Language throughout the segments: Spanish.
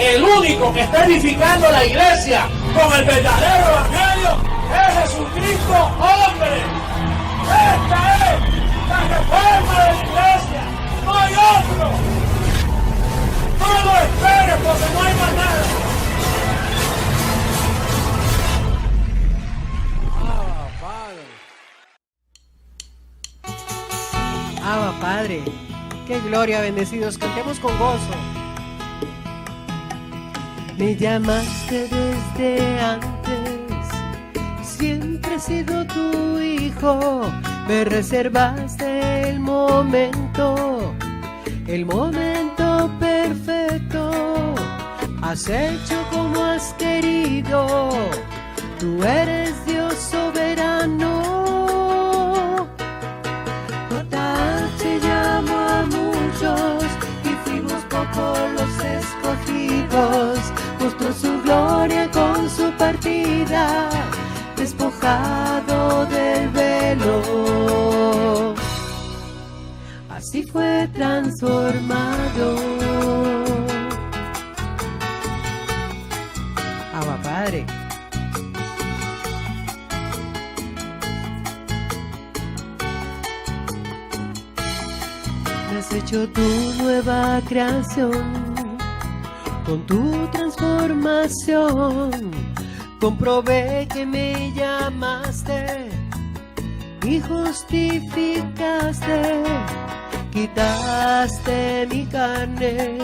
el único que está edificando la iglesia con el verdadero evangelio es Jesucristo, hombre. Esta es la reforma de la iglesia, no hay otro. No lo esperes porque no hay más nada. Abba Padre, qué gloria, bendecidos, cantemos con gozo. Me llamaste desde antes, siempre he sido tu hijo. Me reservaste el momento perfecto. Has hecho como has querido, tú eres Dios soberano. Te llamo a muchos y fuimos pocos los escogidos. Mostró su gloria con su partida, despojado del velo. Así fue transformado. Abba Padre. Me has hecho tu nueva creación, con tu transformación. Comprobé que me llamaste y justificaste. Quitaste mi carne,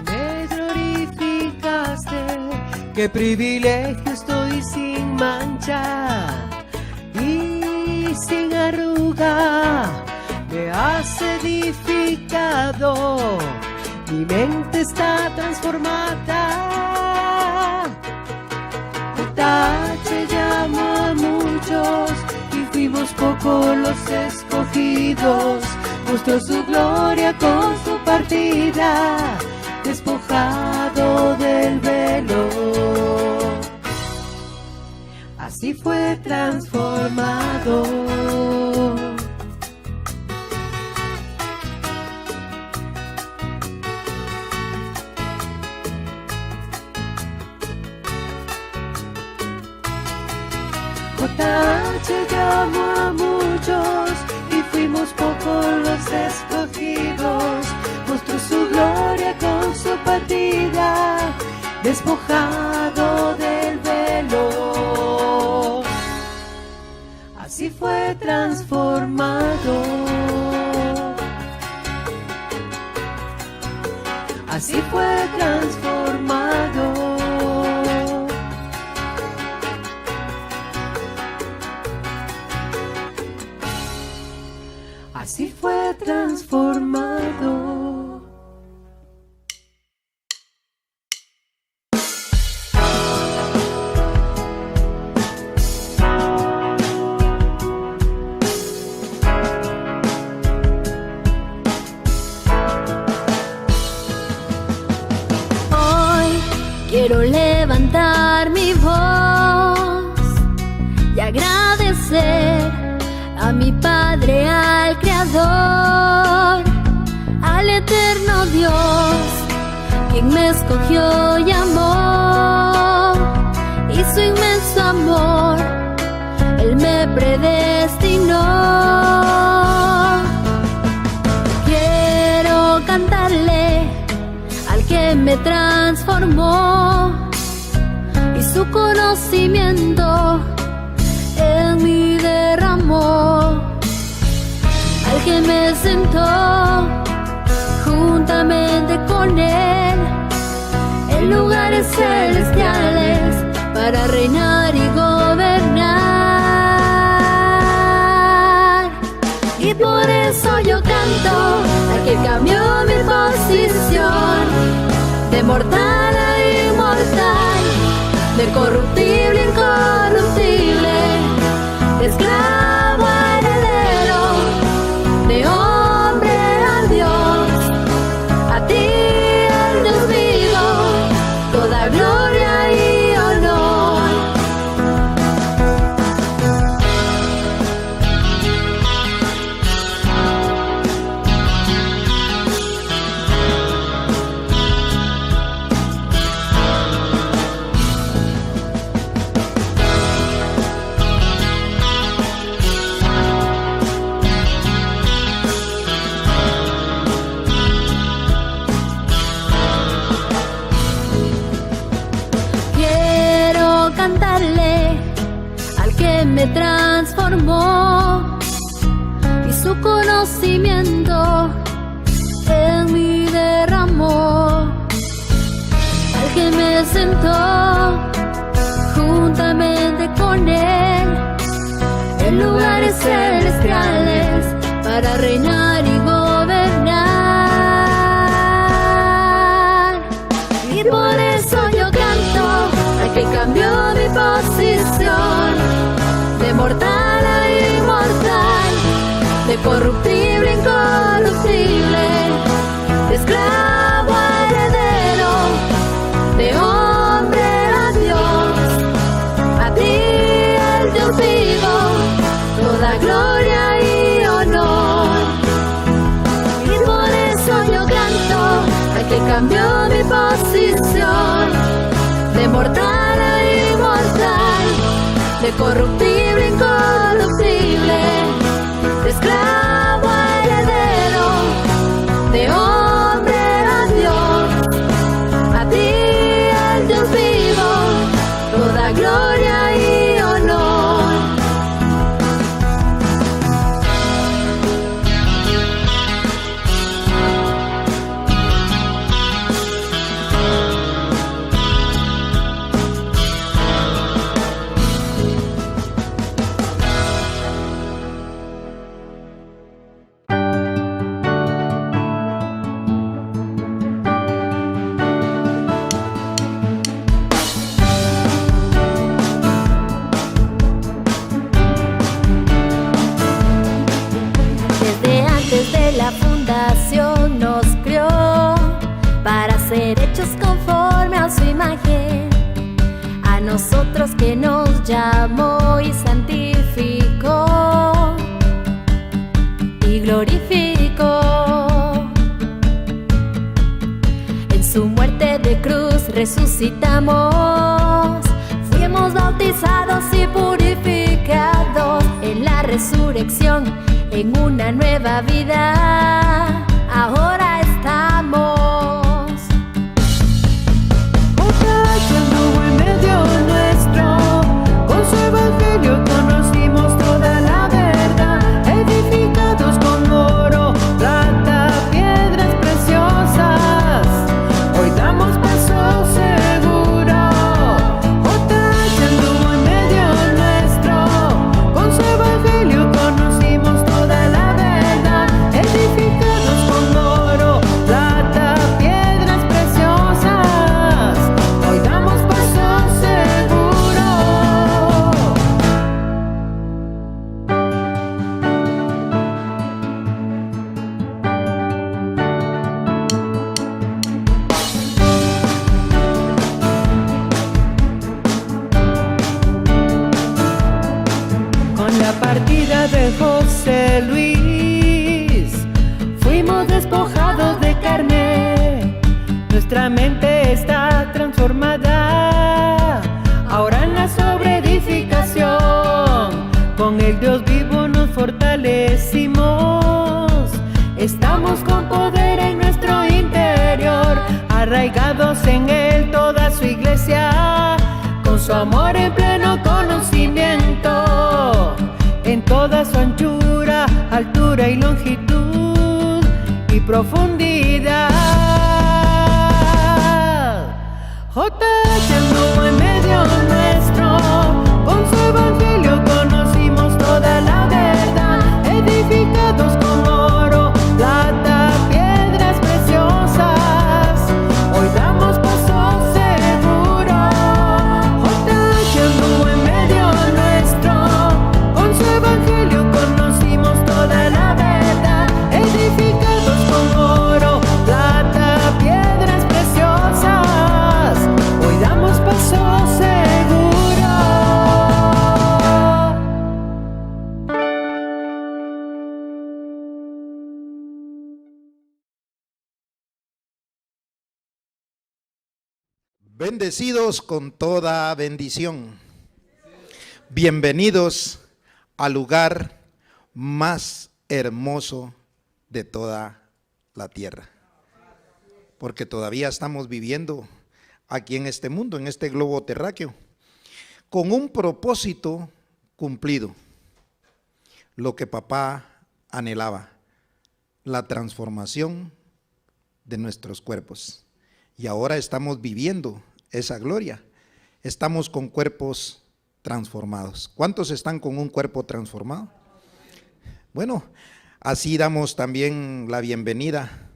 me glorificaste. Qué privilegio, estoy sin mancha y sin arruga. Me has edificado, mi mente está transformada. Te llamo a muchos y fuimos pocos los escogidos. Mostró su gloria con su partida, despojado del velo. Así fue transformado. Te llamo a muchos y fuimos pocos los escogidos. Mostró su gloria con su partida, despojado del velo. Así fue transformado. Así fue transformado. Así fue transformado. Hoy quiero levantar mi voz y agradecer a mi Padre, al Creador, al eterno Dios, quien me escogió y amó, y su inmenso amor, Él me predestinó. Quiero cantarle al que me transformó, y su conocimiento en mí derramó, al que me sentó juntamente con él en lugares celestiales para reinar y gobernar. Y por eso yo canto al que cambió mi posición de mortal a inmortal, de corruptible a incorruptible, de esclavo a heredero, de hombre a Dios. A ti, el Dios vivo, toda gloria y honor. cantarle al que me transformó y su conocimiento en mí derramó. Al que me sentó juntamente con él en lugares celestiales para reinar y gobernar. Y por eso yo canto al que cambió mi posición de mortal a inmortal, de corruptible a incorruptible, de esclavo a heredero, de hombre a Dios. A ti el Dios vivo, toda gloria y honor. Y por eso yo canto al que cambió mi posición de mortal a inmortal, de corruptible a incorruptible, de esclavo a heredero, de hombre a Dios. A ti el Dios vivo, toda gloria y honor. Desde antes de la fundación nos crió para ser hechos conforme a su imagen. A nosotros que nos llamó y santificó y glorificó. En su muerte de cruz resucitamos, fuimos bautizados y purificados en la resurrección, en una nueva vida. Ahora estamos. Cristo anduvo en medio nuestro, con su evangelio conocimos toda la verdad, edificados con oro, plata, piedras preciosas, hoy damos paso seguro. Anduvo en medio nuestro, con su evangelio conocimos toda la verdad, edificados con oro, plata, piedras preciosas, hoy damos paso seguro. Con la partida de José Luis, fuimos despojados de carne. Nuestra mente está transformada, ahora en la sobreedificación. Con el Dios vivo nos fortalecimos. Estamos con poder en nuestro interior, arraigados en Él toda su iglesia, con su amor en pleno conocimiento, en toda su anchura, altura y longitud y profundidad. JH anduvo en medio nuestro, con su evangelio conocimos toda la verdad, edificados con oro, plata, piedras preciosas, hoy damos paso seguro. JH anduvo en medio nuestro, con su evangelio conocimos toda la verdad, edificados con oro, plata, piedras preciosas, hoy damos paso seguro. Bendecidos con toda bendición. Bienvenidos al lugar más hermoso de toda la tierra. Porque todavía estamos viviendo aquí en este mundo, en este globo terráqueo, con un propósito cumplido, lo que papá anhelaba, la transformación de nuestros cuerpos. Y ahora estamos viviendo esa gloria. Estamos con cuerpos transformados. ¿Cuántos están con un cuerpo transformado? Bueno, así damos también la bienvenida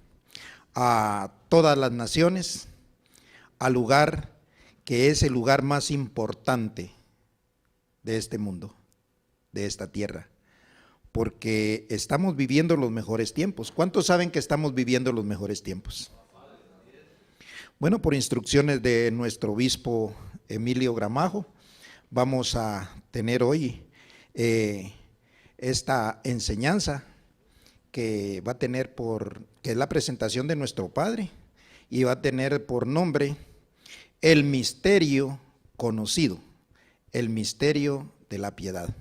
a todas las naciones, al lugar que es el lugar más importante de este mundo, de esta tierra, porque estamos viviendo los mejores tiempos. ¿Cuántos saben que estamos viviendo los mejores tiempos? Bueno, por instrucciones de nuestro obispo Emilio Gramajo, vamos a tener hoy esta enseñanza que va a tener que es la presentación de nuestro Padre, y va a tener por nombre el misterio conocido, el misterio de la piedad.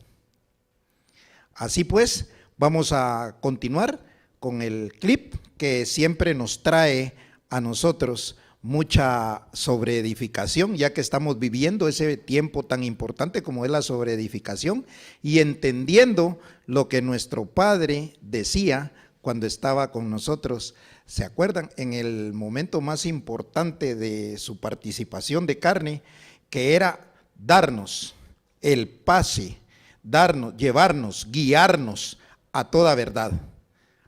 Así pues, vamos a continuar con el clip que siempre nos trae a nosotros mucha sobreedificación, ya que estamos viviendo ese tiempo tan importante como es la sobreedificación, y entendiendo lo que nuestro Padre decía cuando estaba con nosotros. ¿Se acuerdan? En el momento más importante de su participación de carne, que era darnos el pase, llevarnos, guiarnos a toda verdad.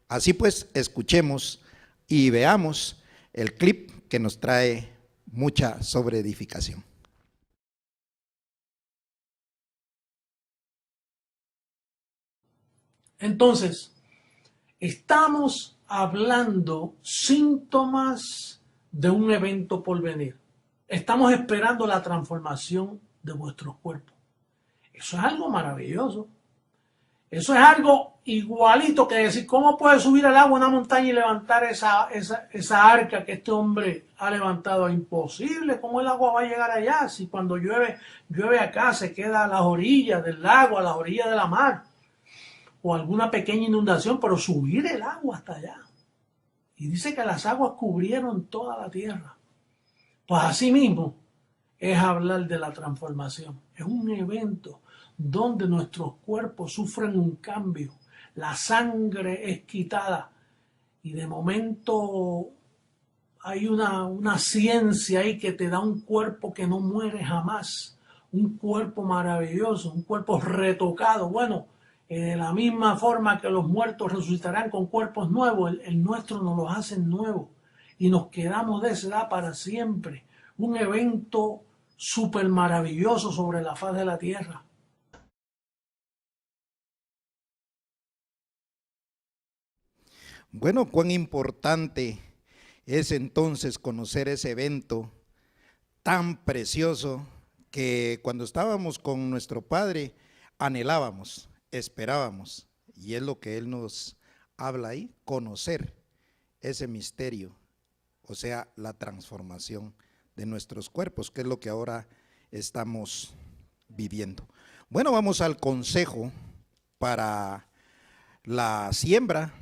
Así pues, escuchemos y veamos el clip que nos trae mucha sobreedificación. Entonces, estamos hablando síntomas de un evento por venir. Estamos esperando la transformación de vuestros cuerpos. Eso es algo maravilloso. Eso es algo igualito que decir, ¿cómo puede subir el agua a una montaña y levantar esa arca que este hombre ha levantado? Es imposible. ¿Cómo el agua va a llegar allá? Si cuando llueve acá se queda a las orillas del lago, a las orillas de la mar, o alguna pequeña inundación, pero subir el agua hasta allá. Y dice que las aguas cubrieron toda la tierra. Pues así mismo es hablar de la transformación. Es un evento donde nuestros cuerpos sufren un cambio, la sangre es quitada y de momento hay una ciencia ahí que te da un cuerpo que no muere jamás, un cuerpo maravilloso, un cuerpo retocado. Bueno, de la misma forma que los muertos resucitarán con cuerpos nuevos, el nuestro nos los hacen nuevos y nos quedamos de esa edad para siempre. Un evento súper maravilloso sobre la faz de la tierra. Bueno, cuán importante es entonces conocer ese evento tan precioso que cuando estábamos con nuestro Padre anhelábamos, esperábamos, y es lo que Él nos habla ahí, conocer ese misterio, o sea, la transformación de nuestros cuerpos, que es lo que ahora estamos viviendo. Bueno, vamos al consejo para la siembra,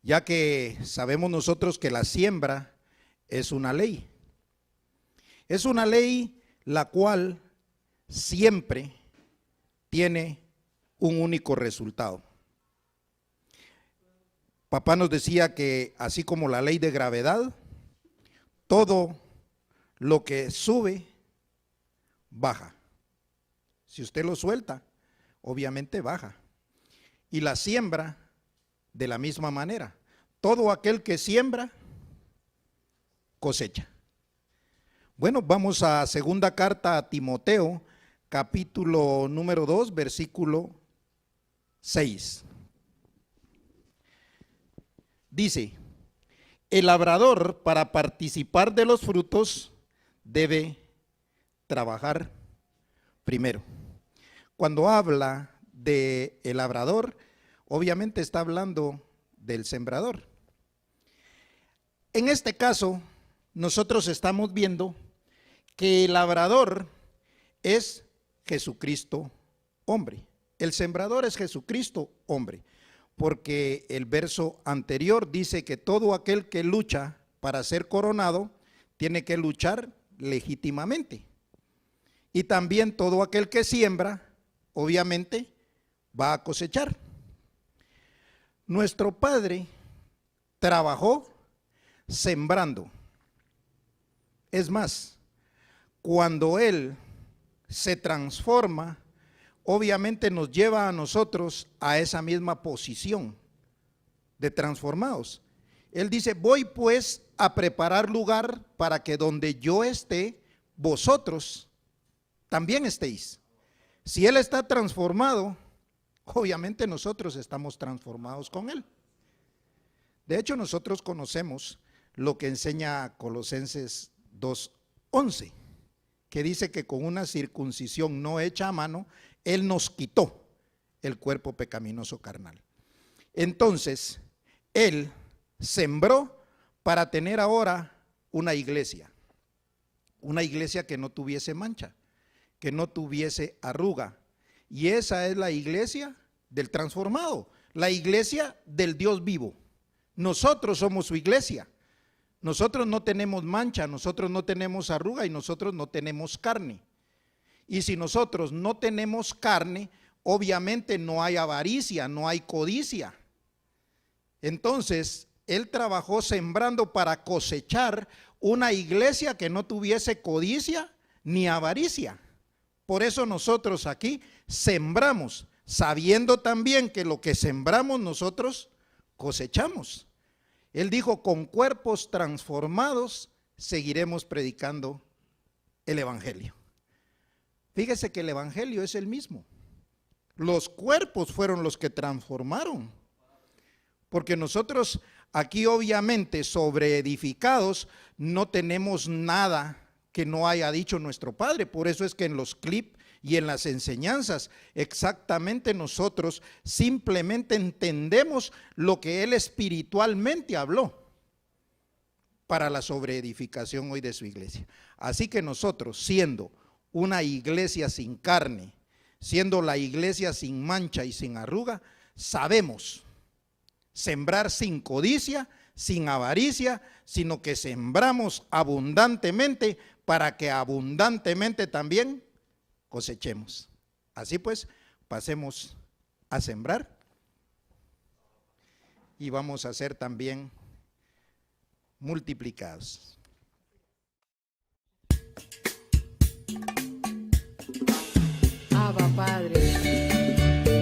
ya que sabemos nosotros que la siembra es una ley. Es una ley la cual siempre tiene un único resultado. Papá nos decía que así como la ley de gravedad, todo lo que sube, baja. Si usted lo suelta, obviamente baja. Y la siembra, de la misma manera, todo aquel que siembra, cosecha. Bueno, vamos a segunda carta a Timoteo, capítulo número 2, versículo 6. Dice, el labrador para participar de los frutos debe trabajar primero. Cuando habla de el labrador, obviamente está hablando del sembrador. En este caso, nosotros estamos viendo que el labrador es Jesucristo hombre. El sembrador es Jesucristo hombre, porque el verso anterior dice que todo aquel que lucha para ser coronado tiene que luchar legítimamente. Y también todo aquel que siembra, obviamente, va a cosechar. Nuestro Padre trabajó sembrando. Es más, cuando Él se transforma, obviamente nos lleva a nosotros a esa misma posición de transformados. Él dice, voy pues a preparar lugar para que donde yo esté, vosotros también estéis. Si Él está transformado, obviamente nosotros estamos transformados con Él. De hecho, nosotros conocemos lo que enseña Colosenses 2:11, que dice que con una circuncisión no hecha a mano, Él nos quitó el cuerpo pecaminoso carnal. Entonces, Él sembró para tener ahora una iglesia que no tuviese mancha, que no tuviese arruga. Y esa es la iglesia del transformado, la iglesia del Dios vivo. Nosotros somos su iglesia. Nosotros no tenemos mancha, nosotros no tenemos arruga y nosotros no tenemos carne. Y si nosotros no tenemos carne, obviamente no hay avaricia, no hay codicia. Entonces, Él trabajó sembrando para cosechar una iglesia que no tuviese codicia ni avaricia. Por eso nosotros aquí sembramos, sabiendo también que lo que sembramos nosotros cosechamos. Él dijo, con cuerpos transformados seguiremos predicando el evangelio. Fíjese que el evangelio es el mismo. Los cuerpos fueron los que transformaron. Porque nosotros aquí obviamente sobre edificados no tenemos nada que no haya dicho nuestro Padre. Por eso es que en los clips y en las enseñanzas exactamente nosotros simplemente entendemos lo que Él espiritualmente habló para la sobreedificación hoy de su iglesia. Así que nosotros, siendo una iglesia sin carne, siendo la iglesia sin mancha y sin arruga, sabemos sembrar sin codicia, sin avaricia, sino que sembramos abundantemente para que abundantemente también cosechemos. Así pues, pasemos a sembrar y vamos a ser también multiplicados. Abba Padre,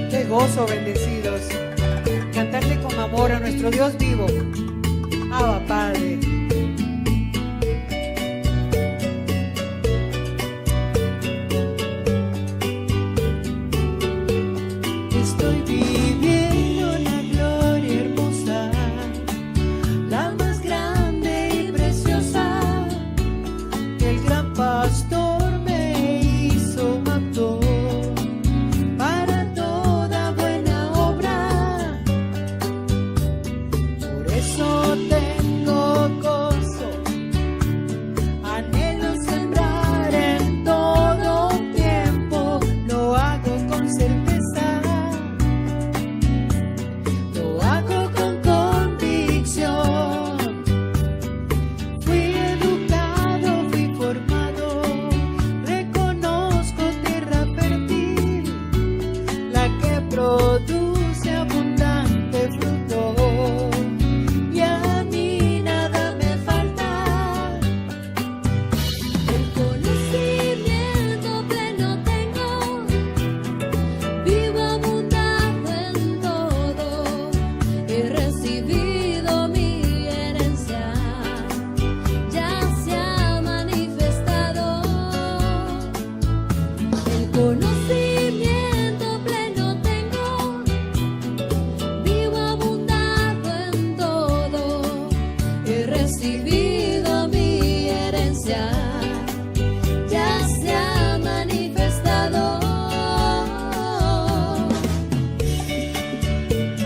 qué gozo, bendecidos, cantarle con amor a nuestro Dios vivo. Abba Padre. Estoy viviendo la gloria hermosa, la más grande y preciosa, que el gran pastor me hizo mató para toda buena obra. Por eso tengo gozo, anhelo sembrar en todo tiempo, lo hago con certeza. Produce abundante fruto y a mí nada me falta. El conocimiento pleno tengo, vivo abundando en todo, he recibido mi herencia, ya se ha manifestado. El conocimiento pleno tengo, vivo abundando en todo, he recibido mi herencia, ya se ha manifestado.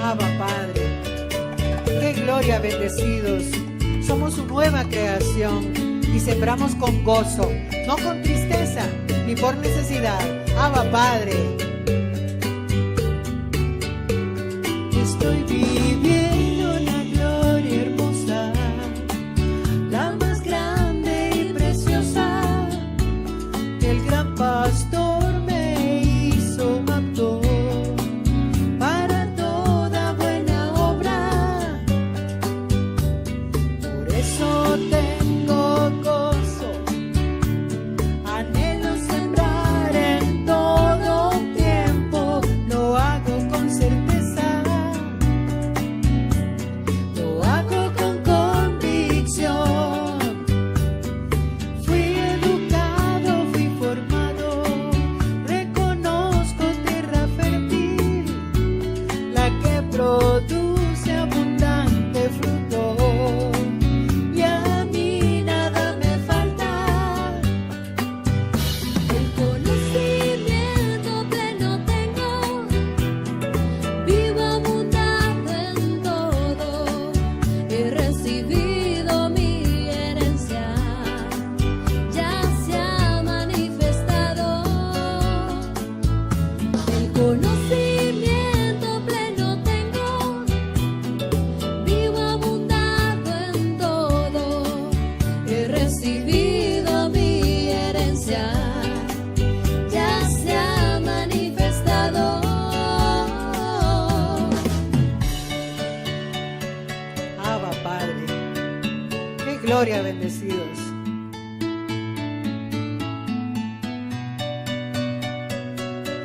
Abba Padre, qué gloria, bendecidos. Somos su nueva creación y sembramos con gozo, no con tristeza ni por necesidad. Abba Padre, estoy viviendo la gloria hermosa, la más grande y preciosa, que el gran Padre gloria, bendecidos.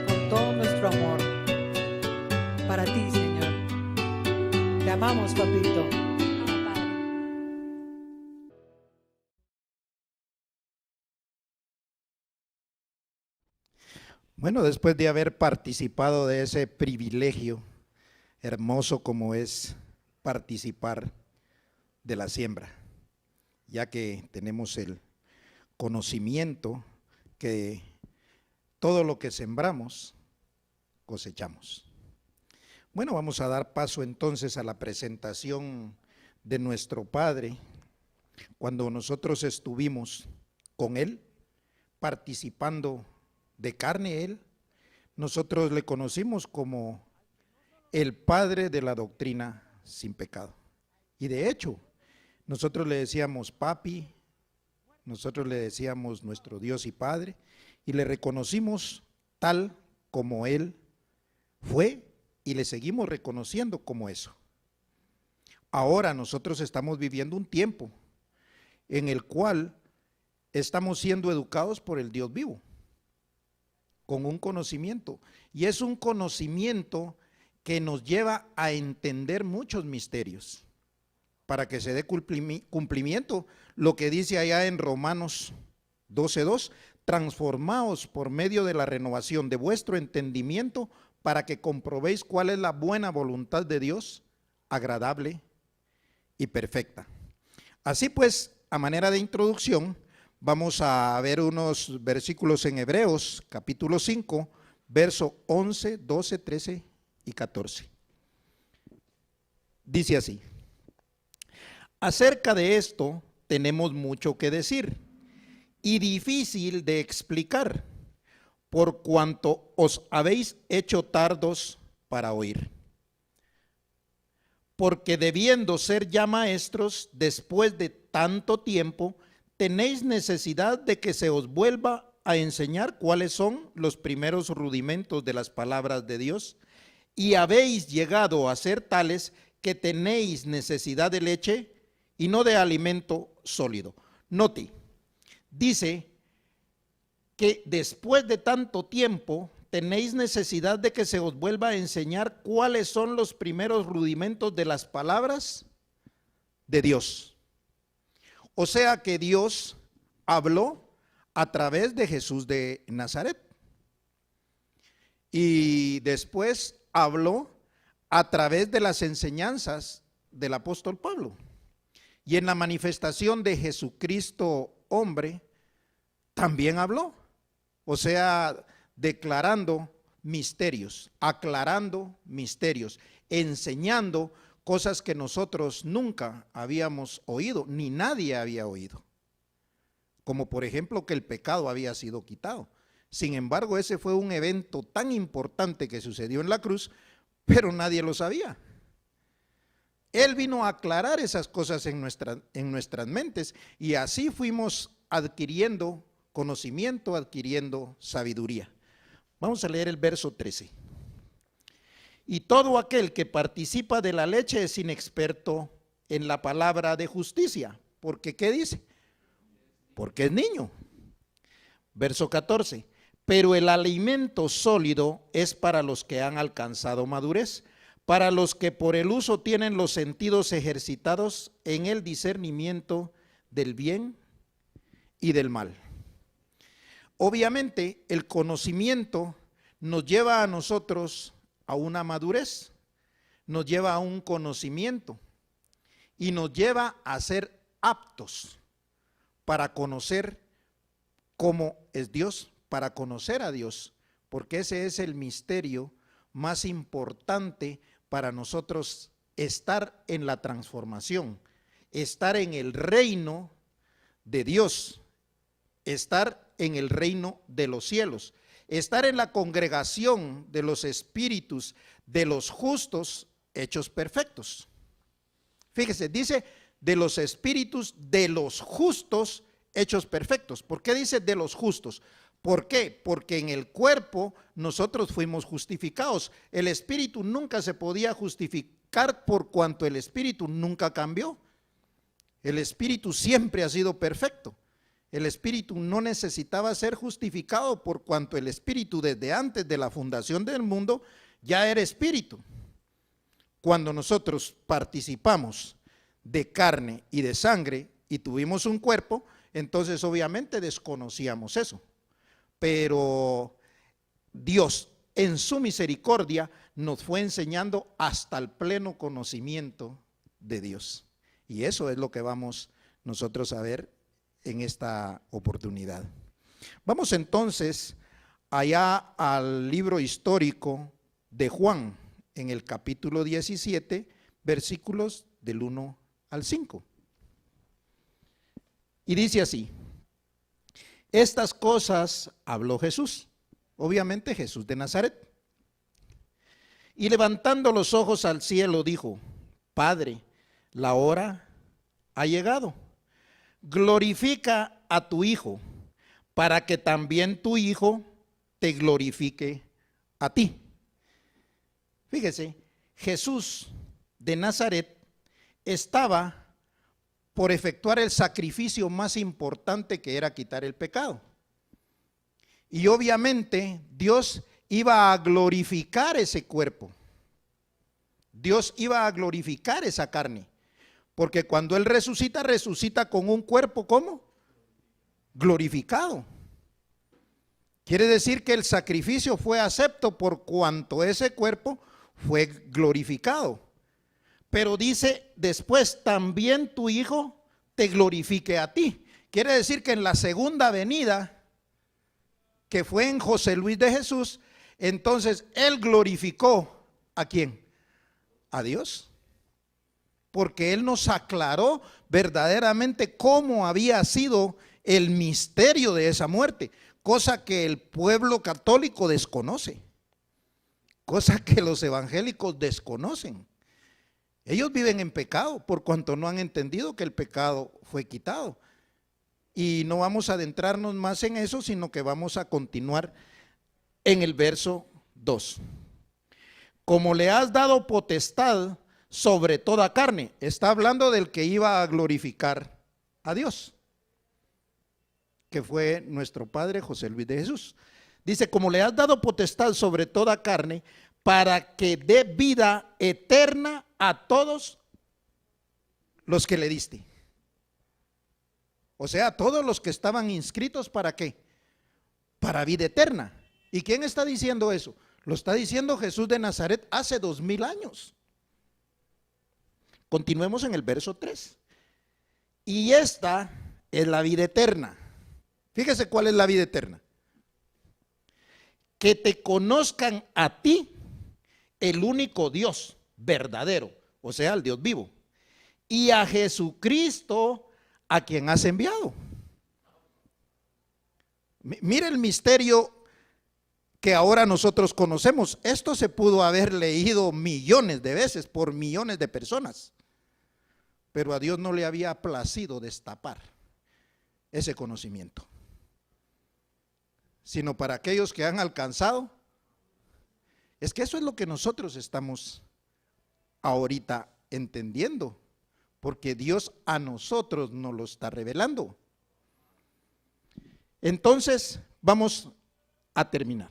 Con todo nuestro amor para ti, Señor. Te amamos, papito. Bueno, después de haber participado de ese privilegio hermoso como es participar de la siembra, ya que tenemos el conocimiento que todo lo que sembramos, cosechamos. Bueno, vamos a dar paso entonces a la presentación de nuestro Padre, cuando nosotros estuvimos con Él, participando de carne Él, nosotros le conocimos como el Padre de la doctrina sin pecado. Y de hecho, nosotros le decíamos papi, nosotros le decíamos nuestro Dios y Padre, y le reconocimos tal como Él fue, y le seguimos reconociendo como eso. Ahora nosotros estamos viviendo un tiempo en el cual estamos siendo educados por el Dios vivo, con un conocimiento, y es un conocimiento que nos lleva a entender muchos misterios, para que se dé cumplimiento lo que dice allá en Romanos 12:2, transformaos por medio de la renovación de vuestro entendimiento, para que comprobéis cuál es la buena voluntad de Dios, agradable y perfecta. Así pues, a manera de introducción, vamos a ver unos versículos en Hebreos, capítulo 5, verso 11, 12, 13 y 14. Dice así: acerca de esto tenemos mucho que decir y difícil de explicar, por cuanto os habéis hecho tardos para oír. Porque debiendo ser ya maestros después de tanto tiempo, tenéis necesidad de que se os vuelva a enseñar cuáles son los primeros rudimentos de las palabras de Dios, y habéis llegado a ser tales que tenéis necesidad de leche y no de alimento sólido. Note, dice que después de tanto tiempo tenéis necesidad de que se os vuelva a enseñar cuáles son los primeros rudimentos de las palabras de Dios. O sea que Dios habló a través de Jesús de Nazaret, y después habló a través de las enseñanzas del apóstol Pablo, y en la manifestación de Jesucristo hombre también habló, o sea, declarando misterios, aclarando misterios, enseñando cosas que nosotros nunca habíamos oído, ni nadie había oído, como por ejemplo que el pecado había sido quitado. Sin embargo, ese fue un evento tan importante que sucedió en la cruz, pero nadie lo sabía. Él vino a aclarar esas cosas en nuestras mentes, y así fuimos adquiriendo conocimiento, adquiriendo sabiduría. Vamos a leer el verso 13. Y todo aquel que participa de la leche es inexperto en la palabra de justicia. Porque, ¿qué dice? Porque es niño. Verso 14. Pero el alimento sólido es para los que han alcanzado madurez, para los que por el uso tienen los sentidos ejercitados en el discernimiento del bien y del mal. Obviamente, el conocimiento nos lleva a nosotros a una madurez, nos lleva a un conocimiento y nos lleva a ser aptos para conocer cómo es Dios, para conocer a Dios, porque ese es el misterio más importante para nosotros, estar en la transformación, estar en el reino de Dios, estar en el reino de los cielos, estar en la congregación de los espíritus de los justos hechos perfectos. Fíjese, dice de los espíritus de los justos hechos perfectos. ¿Por qué dice de los justos? ¿Por qué? Porque en el cuerpo nosotros fuimos justificados. El espíritu nunca se podía justificar por cuanto el espíritu nunca cambió. El Espíritu siempre ha sido perfecto. El Espíritu no necesitaba ser justificado por cuanto el Espíritu desde antes de la fundación del mundo ya era Espíritu. Cuando nosotros participamos de carne y de sangre y tuvimos un cuerpo, entonces obviamente desconocíamos eso. Pero Dios en su misericordia nos fue enseñando hasta el pleno conocimiento de Dios. Y eso es lo que vamos nosotros a ver en esta oportunidad. Vamos entonces allá al libro histórico de Juan, en el capítulo 17, versículos del 1 al 5. Y dice así: estas cosas habló Jesús, obviamente Jesús de Nazaret, y levantando los ojos al cielo dijo: Padre, la hora ha llegado, glorifica a tu Hijo, para que también tu Hijo te glorifique a ti. Fíjese, Jesús de Nazaret estaba por efectuar el sacrificio más importante, que era quitar el pecado. Y obviamente Dios iba a glorificar ese cuerpo. Dios iba a glorificar esa carne. Porque cuando Él resucita, resucita con un cuerpo, ¿cómo? Glorificado. Quiere decir que el sacrificio fue acepto por cuanto ese cuerpo fue glorificado. Pero dice después: también tu Hijo te glorifique a ti. Quiere decir que en la segunda venida, que fue en José Luis de Jesús, entonces Él glorificó ¿a quién? A Dios. Porque Él nos aclaró verdaderamente cómo había sido el misterio de esa muerte, cosa que el pueblo católico desconoce, cosa que los evangélicos desconocen. Ellos viven en pecado por cuanto no han entendido que el pecado fue quitado. Y no vamos a adentrarnos más en eso, sino que vamos a continuar en el verso 2. Como le has dado potestad sobre toda carne. Está hablando del que iba a glorificar a Dios, que fue nuestro Padre José Luis de Jesús. Dice: como le has dado potestad sobre toda carne, para que dé vida eterna a todos los que le diste. O sea, a todos los que estaban inscritos, ¿para qué? Para vida eterna. ¿Y quién está diciendo eso? Lo está diciendo Jesús de Nazaret hace 2000 años. Continuemos en el verso 3. Y esta es la vida eterna. Fíjese cuál es la vida eterna: que te conozcan a ti, el único Dios verdadero, o sea, el Dios vivo, y a Jesucristo, a quien has enviado. Mire el misterio que ahora nosotros conocemos. Esto se pudo haber leído millones de veces por millones de personas, pero a Dios no le había placido destapar ese conocimiento, sino para aquellos que han alcanzado. Es que eso es lo que nosotros estamos ahorita entendiendo, porque Dios a nosotros nos lo está revelando. Entonces vamos a terminar.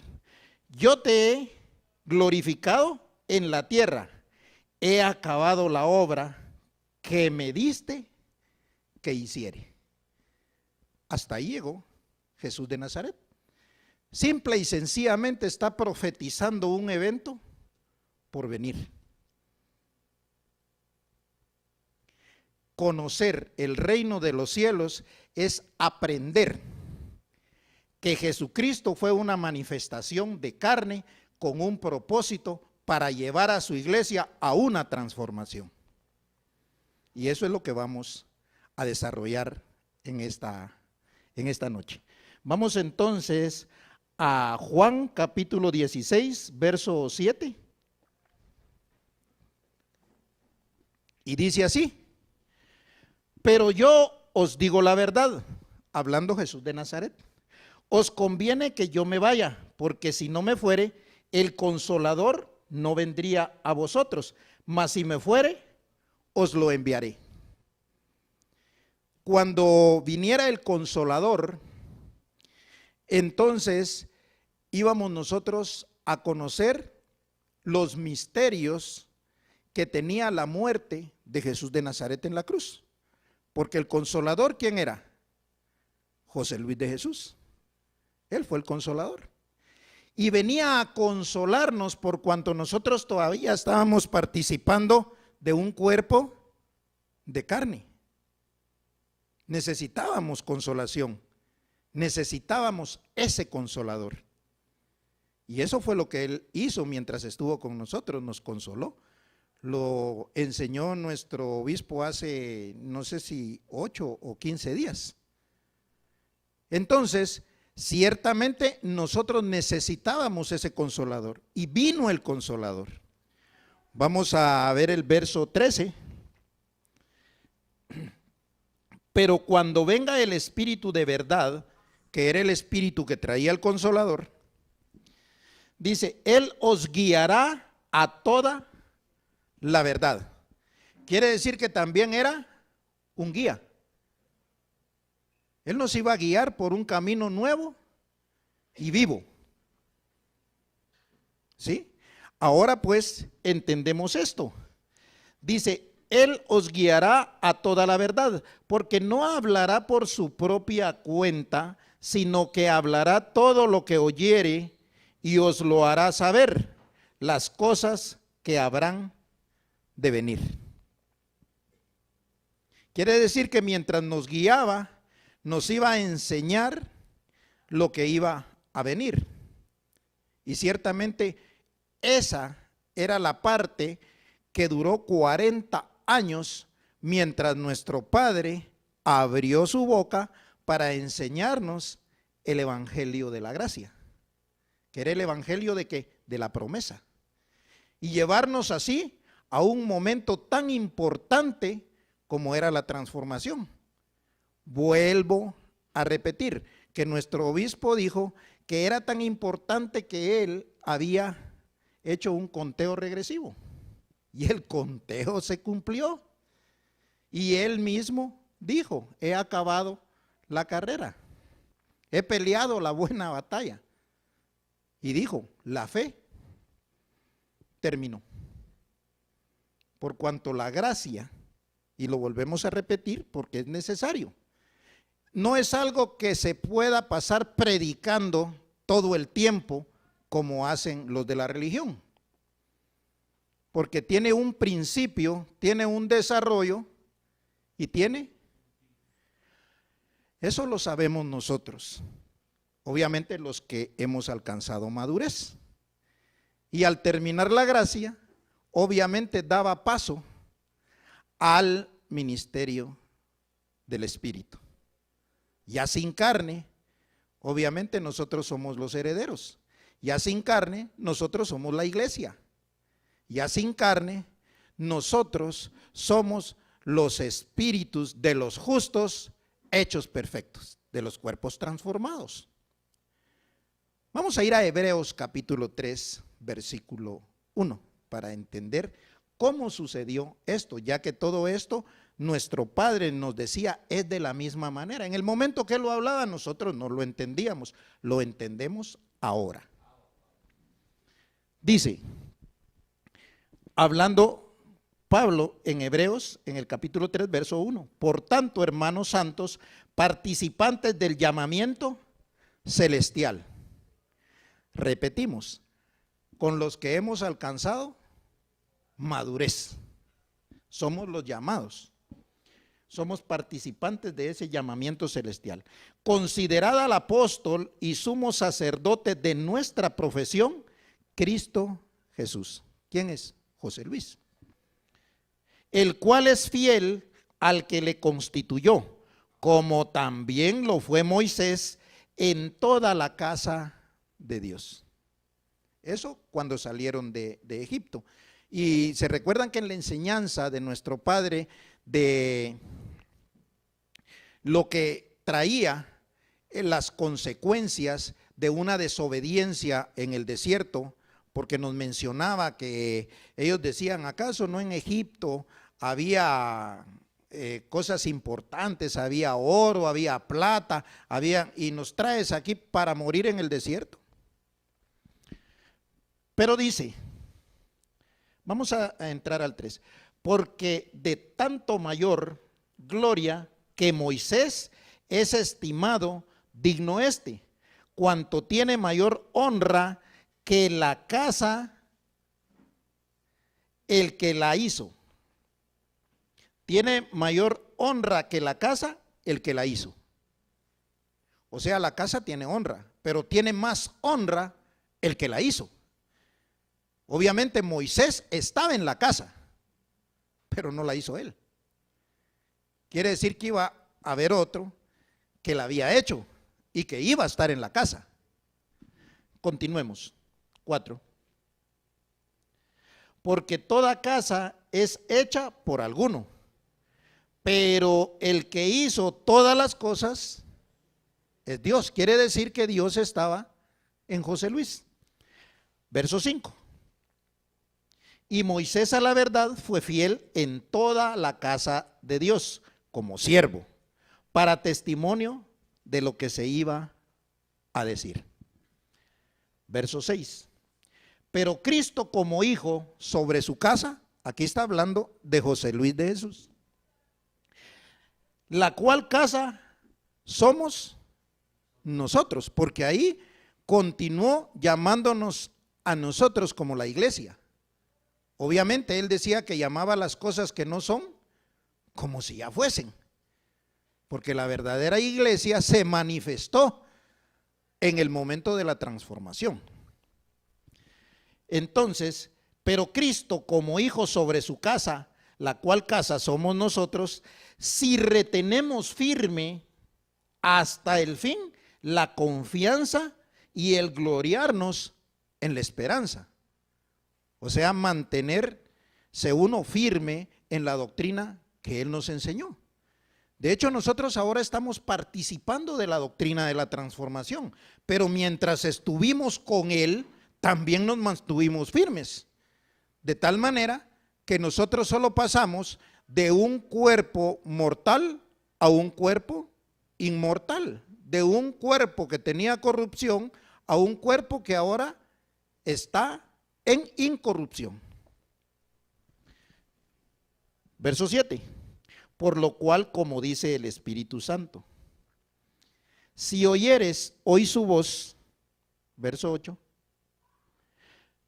Yo te he glorificado en la tierra, he acabado la obra que me diste que hiciere. Hasta ahí llegó Jesús de Nazaret. Simple y sencillamente está profetizando un evento por venir. Conocer el reino de los cielos es aprender que Jesucristo fue una manifestación de carne con un propósito para llevar a su iglesia a una transformación. Y eso es lo que vamos a desarrollar en esta noche. Vamos entonces a Juan capítulo 16, verso 7. Y dice así: pero yo os digo la verdad, hablando Jesús de Nazaret, os conviene que yo me vaya, porque si no me fuere, el Consolador no vendría a vosotros, mas si me fuere, os lo enviaré. cuando viniera el Consolador, entonces íbamos nosotros a conocer los misterios que tenía la muerte de Jesús de Nazaret en la cruz. Porque el Consolador, ¿quién era? José Luis de Jesús. Él fue el Consolador. Y venía a consolarnos por cuanto nosotros todavía estábamos participando de un cuerpo de carne. Necesitábamos consolación, necesitábamos ese Consolador. Y eso fue lo que Él hizo mientras estuvo con nosotros, nos consoló. Lo enseñó nuestro obispo hace, no sé si 8 o 15 días. Entonces, ciertamente nosotros necesitábamos ese Consolador y vino el Consolador. Vamos a ver el verso 13. Pero cuando venga el Espíritu de verdad, que era el Espíritu que traía el Consolador, dice, Él os guiará a toda la verdad. Quiere decir que también era un guía. Él nos iba a guiar por un camino nuevo y vivo. ¿Sí? Ahora pues entendemos esto. Dice, Él os guiará a toda la verdad, porque no hablará por su propia cuenta, sino que hablará todo lo que oyere y os lo hará saber, las cosas que habrán de venir. Quiere decir que mientras nos guiaba, nos iba a enseñar lo que iba a venir. Y ciertamente esa era la parte que duró 40 años mientras nuestro Padre abrió su boca para enseñarnos el evangelio de la gracia, que era el evangelio de ¿qué? De la promesa, y llevarnos así a un momento tan importante como era la transformación. Vuelvo a repetir que nuestro obispo dijo que era tan importante que él había hecho un conteo regresivo, y el conteo se cumplió, y él mismo dijo, he acabado la carrera, he peleado la buena batalla, y dijo, la fe terminó, por cuanto la gracia, y lo volvemos a repetir porque es necesario, no es algo que se pueda pasar predicando todo el tiempo como hacen los de la religión, porque tiene un principio, tiene un desarrollo y tiene, eso lo sabemos nosotros, obviamente los que hemos alcanzado madurez. Y al terminar la gracia, obviamente daba paso al ministerio del Espíritu. Ya sin carne, obviamente nosotros somos los herederos. Ya sin carne, nosotros somos la iglesia. Ya sin carne, nosotros somos los espíritus de los justos hechos perfectos, de los cuerpos transformados. Vamos a ir a Hebreos capítulo 3, versículo 1, para entender cómo sucedió esto, ya que todo esto nuestro Padre nos decía es de la misma manera. En el momento que Él lo hablaba, nosotros no lo entendíamos, lo entendemos ahora. Dice, hablando Pablo en Hebreos, en el capítulo 3, verso 1, por tanto, hermanos santos, participantes del llamamiento celestial. Repetimos, con los que hemos alcanzado madurez, somos los llamados, somos participantes de ese llamamiento celestial. Considerad al apóstol y sumo sacerdote de nuestra profesión, Cristo Jesús. ¿Quién es? José Luis. El cual es fiel al que le constituyó, como también lo fue Moisés en toda la casa de Dios. Eso cuando salieron de Egipto. Y se recuerdan que en la enseñanza de nuestro Padre de lo que traía las consecuencias de una desobediencia en el desierto, porque nos mencionaba que ellos decían, ¿acaso no en Egipto había cosas importantes, había oro, había plata, y nos traes aquí para morir en el desierto. Pero dice, vamos a entrar al 3, porque de tanto mayor gloria que Moisés es estimado digno cuanto tiene mayor honra que la casa el que la hizo. Tiene mayor honra que la casa el que la hizo. O sea, la casa tiene honra, pero tiene más honra el que la hizo. Obviamente Moisés estaba en la casa, pero no la hizo él. Quiere decir que iba a haber otro que la había hecho y que iba a estar en la casa. Continuemos. 4. Porque toda casa es hecha por alguno, pero el que hizo todas las cosas es Dios. Quiere decir que Dios estaba en José Luis. Verso 5. Y Moisés a la verdad fue fiel en toda la casa de Dios como siervo, para testimonio de lo que se iba a decir. Verso 6. Pero Cristo como hijo sobre su casa, aquí está hablando de José Luis de Jesús, la cual casa somos nosotros, porque ahí continuó llamándonos a nosotros como la iglesia. Obviamente él decía que llamaba las cosas que no son como si ya fuesen, porque la verdadera iglesia se manifestó en el momento de la transformación. Entonces, pero Cristo como hijo sobre su casa, la cual casa somos nosotros, si retenemos firme hasta el fin la confianza y el gloriarnos en la esperanza. O sea, mantenerse uno firme en la doctrina que Él nos enseñó. De hecho, nosotros ahora estamos participando de la doctrina de la transformación, pero mientras estuvimos con Él, también nos mantuvimos firmes. De tal manera que nosotros solo pasamos de un cuerpo mortal a un cuerpo inmortal, de un cuerpo que tenía corrupción a un cuerpo que ahora está en incorrupción. Verso 7. Por lo cual, como dice el Espíritu Santo, si oyeres hoy su voz, verso 8,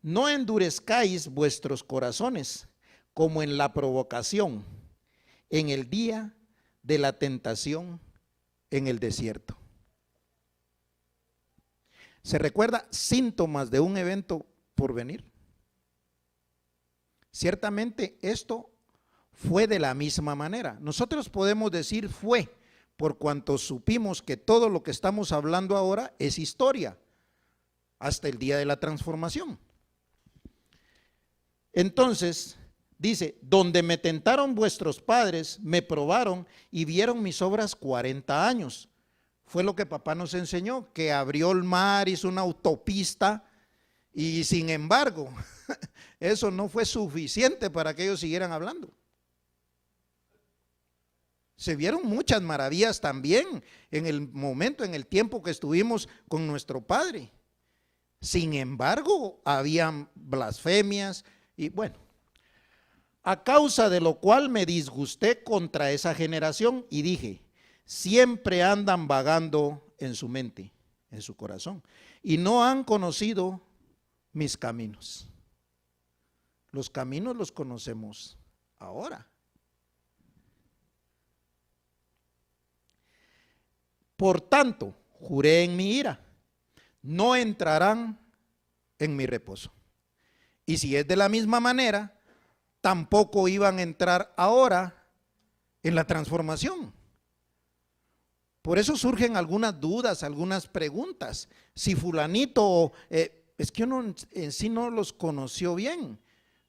no endurezcáis vuestros corazones como en la provocación, en el día de la tentación en el desierto. ¿Se recuerda síntomas de un evento por venir? Ciertamente esto fue de la misma manera. Nosotros podemos decir fue, por cuanto supimos que todo lo que estamos hablando ahora es historia, hasta el día de la transformación. Entonces, dice, donde me tentaron vuestros padres, me probaron y vieron mis obras 40 años. Fue lo que papá nos enseñó, que abrió el mar, hizo una autopista y sin embargo, eso no fue suficiente para que ellos siguieran hablando. Se vieron muchas maravillas también en el momento, en el tiempo que estuvimos con nuestro padre. Sin embargo, habían blasfemias y bueno, a causa de lo cual me disgusté contra esa generación y dije, siempre andan vagando en su mente, en su corazón, y no han conocido mis caminos. Los caminos los conocemos ahora. Por tanto, juré en mi ira, no entrarán en mi reposo. Y si es de la misma manera, tampoco iban a entrar ahora en la transformación. Por eso surgen algunas dudas, algunas preguntas. Si fulanito, es que uno en sí no los conoció bien.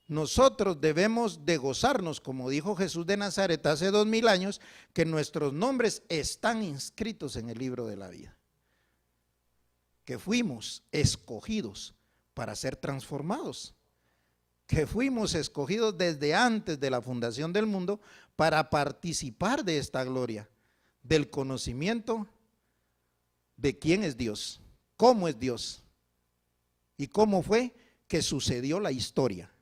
Nosotros debemos de gozarnos, como dijo Jesús de Nazaret hace 2000 años, que nuestros nombres están inscritos en el libro de la vida. Que fuimos escogidos para ser transformados. que fuimos escogidos desde antes de la fundación del mundo para participar de esta gloria, del conocimiento de quién es Dios, cómo es Dios y cómo fue que sucedió la historia.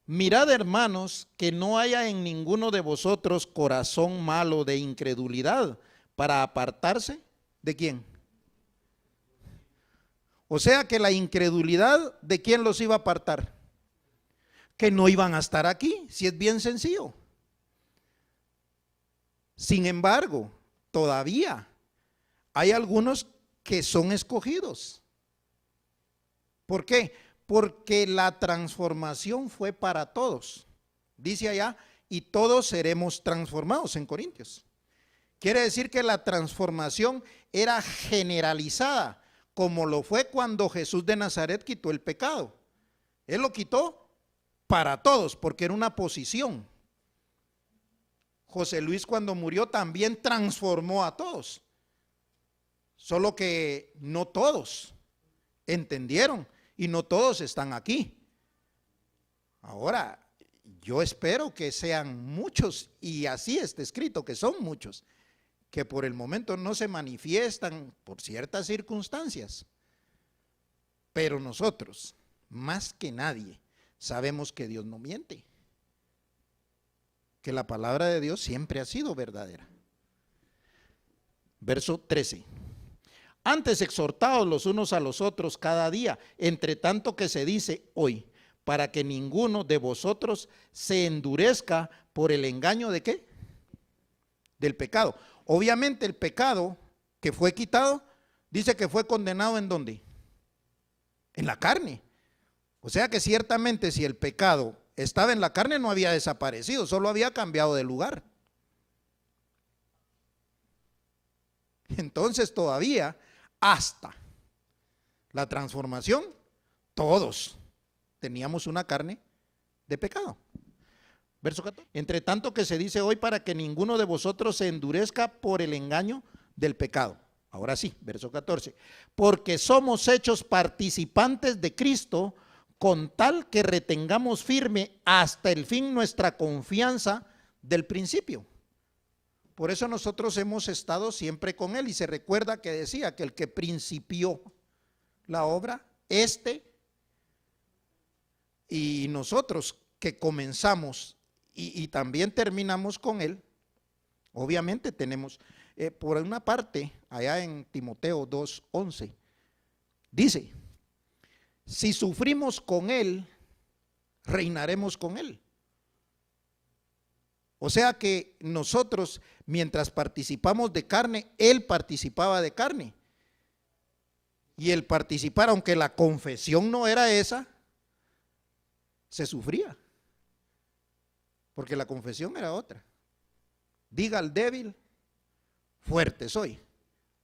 Mirad, hermanos, que no haya en ninguno de vosotros corazón malo de incredulidad para apartarse ¿de quién? O sea que la incredulidad, ¿de quién los iba a apartar? Que no iban a estar aquí, si es bien sencillo. Sin embargo, todavía hay algunos que son escogidos. ¿Por qué? Porque la transformación fue para todos. Dice allá, y todos seremos transformados en Corintios. Quiere decir que la transformación era generalizada, como lo fue cuando Jesús de Nazaret quitó el pecado. Él lo quitó para todos, porque era una posición. José Luis cuando murió también transformó a todos. Solo que no todos entendieron y no todos están aquí. Ahora, yo espero que sean muchos, y así está escrito, que son muchos, que por el momento no se manifiestan por ciertas circunstancias. Pero nosotros, más que nadie, sabemos que Dios no miente, que la palabra de Dios siempre ha sido verdadera. Verso 13. Antes exhortaos los unos a los otros cada día, entre tanto que se dice hoy, para que ninguno de vosotros se endurezca por el engaño de ¿qué? Del pecado. Obviamente el pecado que fue quitado, dice que fue condenado ¿en dónde? En la carne. O sea que ciertamente si el pecado estaba en la carne no había desaparecido, solo había cambiado de lugar. Entonces todavía hasta la transformación, todos teníamos una carne de pecado. Verso 14. Entre tanto que se dice hoy, para que ninguno de vosotros se endurezca por el engaño del pecado. Ahora sí, verso 14. Porque somos hechos participantes de Cristo, con tal que retengamos firme hasta el fin nuestra confianza del principio. Por eso nosotros hemos estado siempre con Él, y se recuerda que decía que el que principió la obra, y nosotros que comenzamos y también terminamos con Él, obviamente tenemos, por una parte, allá en Timoteo 2:11, dice, si sufrimos con Él, reinaremos con Él. O sea que nosotros, mientras participamos de carne, Él participaba de carne. Y el participar, aunque la confesión no era esa, se sufría. Porque la confesión era otra. Diga al débil, fuerte soy.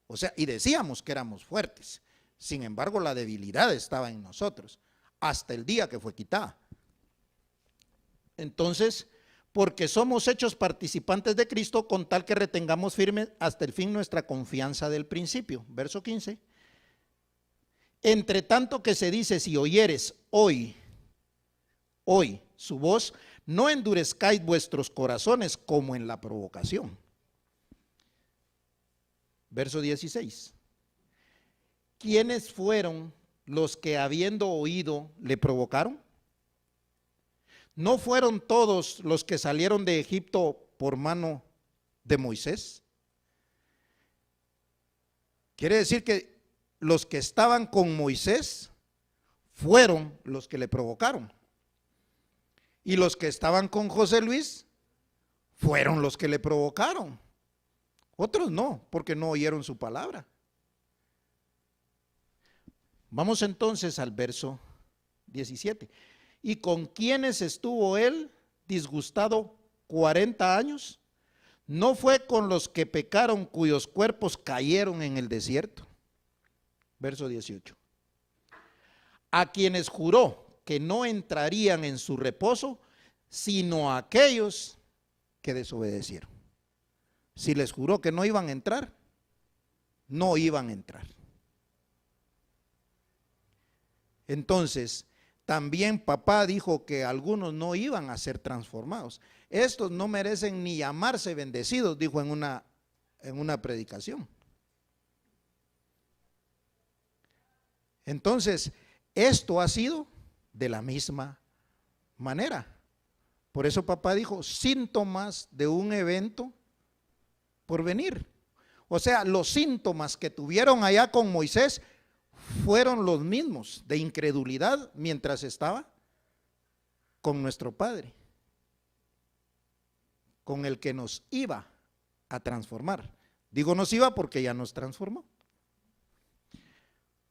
O sea, y decíamos que éramos fuertes. Sin embargo, la debilidad estaba en nosotros, hasta el día que fue quitada. Entonces, porque somos hechos participantes de Cristo, con tal que retengamos firme hasta el fin nuestra confianza del principio. Verso 15. Entre tanto que se dice, si oyeres hoy su voz, no endurezcáis vuestros corazones como en la provocación. Verso 16. ¿Quiénes fueron los que habiendo oído le provocaron? ¿No fueron todos los que salieron de Egipto por mano de Moisés? Quiere decir que los que estaban con Moisés fueron los que le provocaron. Y los que estaban con José Luis fueron los que le provocaron. Otros no, porque no oyeron su palabra. Vamos entonces al verso 17. ¿Y con quiénes estuvo él disgustado 40 años? ¿No fue con los que pecaron, cuyos cuerpos cayeron en el desierto? Verso 18. A quienes juró que no entrarían en su reposo, sino a aquellos que desobedecieron. Si les juró que no iban a entrar, no iban a entrar. Entonces, también papá dijo que algunos no iban a ser transformados. Estos no merecen ni llamarse bendecidos, dijo en una predicación. Entonces, esto ha sido de la misma manera. Por eso papá dijo, síntomas de un evento por venir. O sea, los síntomas que tuvieron allá con Moisés fueron los mismos de incredulidad mientras estaba con nuestro Padre, con el que nos iba a transformar. Digo nos iba porque ya nos transformó.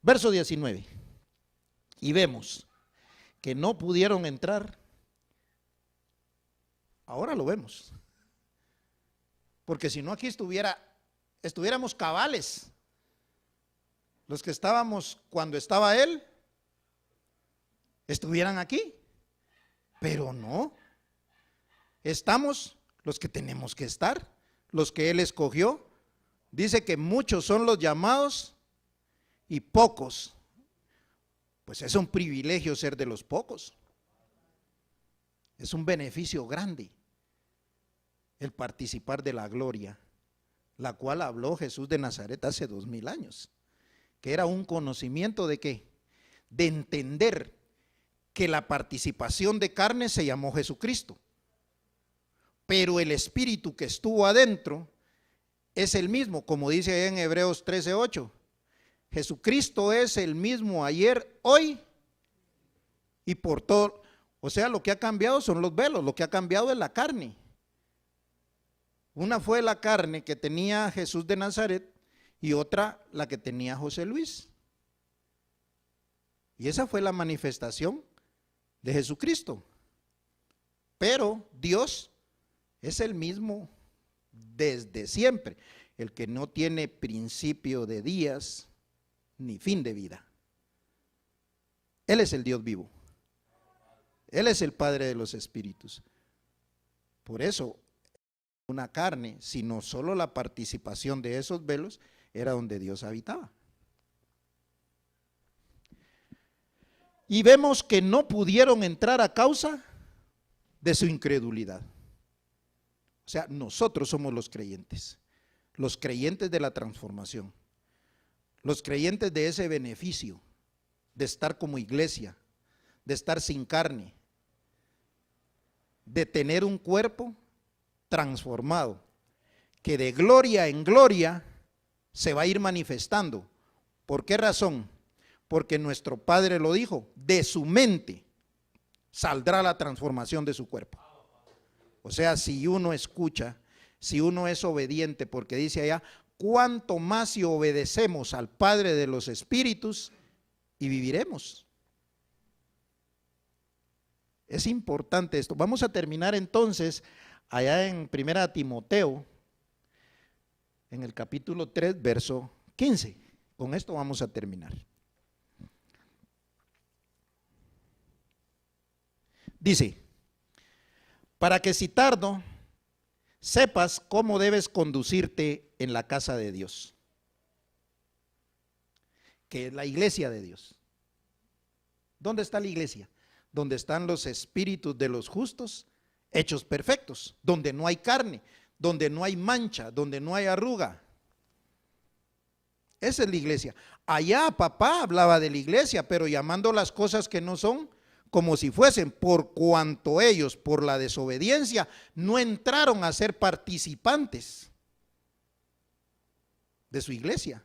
Verso 19. Y vemos que no pudieron entrar. Ahora lo vemos. Porque si no aquí estuviéramos cabales. Los que estábamos cuando estaba Él, estuvieran aquí. Pero no. Estamos los que tenemos que estar, los que Él escogió. Dice que muchos son los llamados y pocos. Pues es un privilegio ser de los pocos. Es un beneficio grande el participar de la gloria, la cual habló Jesús de Nazaret hace 2000 años, que era un conocimiento de qué, de entender que la participación de carne se llamó Jesucristo, pero el espíritu que estuvo adentro es el mismo, como dice ahí en Hebreos 13:8. Jesucristo es el mismo ayer, hoy y por todo. O sea, lo que ha cambiado son los velos, lo que ha cambiado es la carne. Una fue la carne que tenía Jesús de Nazaret y otra la que tenía José Luis. Y esa fue la manifestación de Jesucristo. Pero Dios es el mismo desde siempre, el que no tiene principio de días ni fin de vida. Él es el Dios vivo. Él es el Padre de los espíritus. Por eso, una carne, sino solo la participación de esos velos, era donde Dios habitaba. Y vemos que no pudieron entrar a causa de su incredulidad. O sea, nosotros somos los creyentes de la transformación, los creyentes de ese beneficio, de estar como iglesia, de estar sin carne, de tener un cuerpo transformado, que de gloria en gloria se va a ir manifestando. ¿Por qué razón? Porque nuestro Padre lo dijo, de su mente saldrá la transformación de su cuerpo. O sea, si uno escucha, si uno es obediente, porque dice allá, cuánto más si obedecemos al Padre de los espíritus y viviremos. Es importante esto. Vamos a terminar entonces allá en 1 Timoteo, en el capítulo 3, verso 15. Con esto vamos a terminar. Dice, para que si tardo, sepas cómo debes conducirte en la casa de Dios, que es la iglesia de Dios. ¿Dónde está la iglesia? Donde están los espíritus de los justos hechos perfectos, donde no hay carne, donde no hay mancha, donde no hay arruga. Esa es la iglesia. Allá papá hablaba de la iglesia, pero llamando las cosas que no son como si fuesen, por cuanto ellos por la desobediencia no entraron a ser participantes de su iglesia.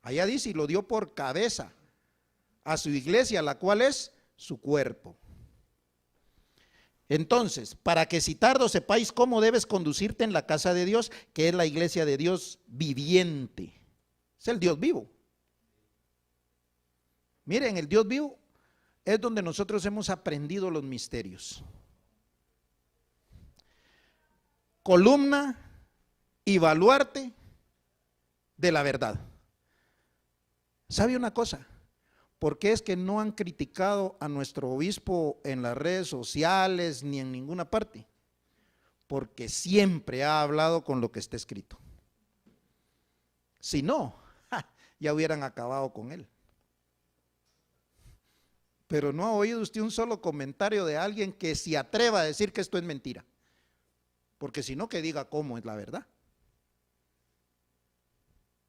Allá dice, y lo dio por cabeza a su iglesia, la cual es su cuerpo. Entonces, para que si tardo sepáis cómo debes conducirte en la casa de Dios, que es la iglesia de Dios viviente. Es el Dios vivo. Miren, el Dios vivo es donde nosotros hemos aprendido los misterios. Columna y baluarte de la verdad. ¿Sabe una cosa? ¿Por qué es que no han criticado a nuestro obispo en las redes sociales ni en ninguna parte? Porque siempre ha hablado con lo que está escrito. Si no, ya hubieran acabado con él. pero no ha oído usted un solo comentario de alguien que se atreva a decir que esto es mentira. Porque si no, que diga cómo es la verdad.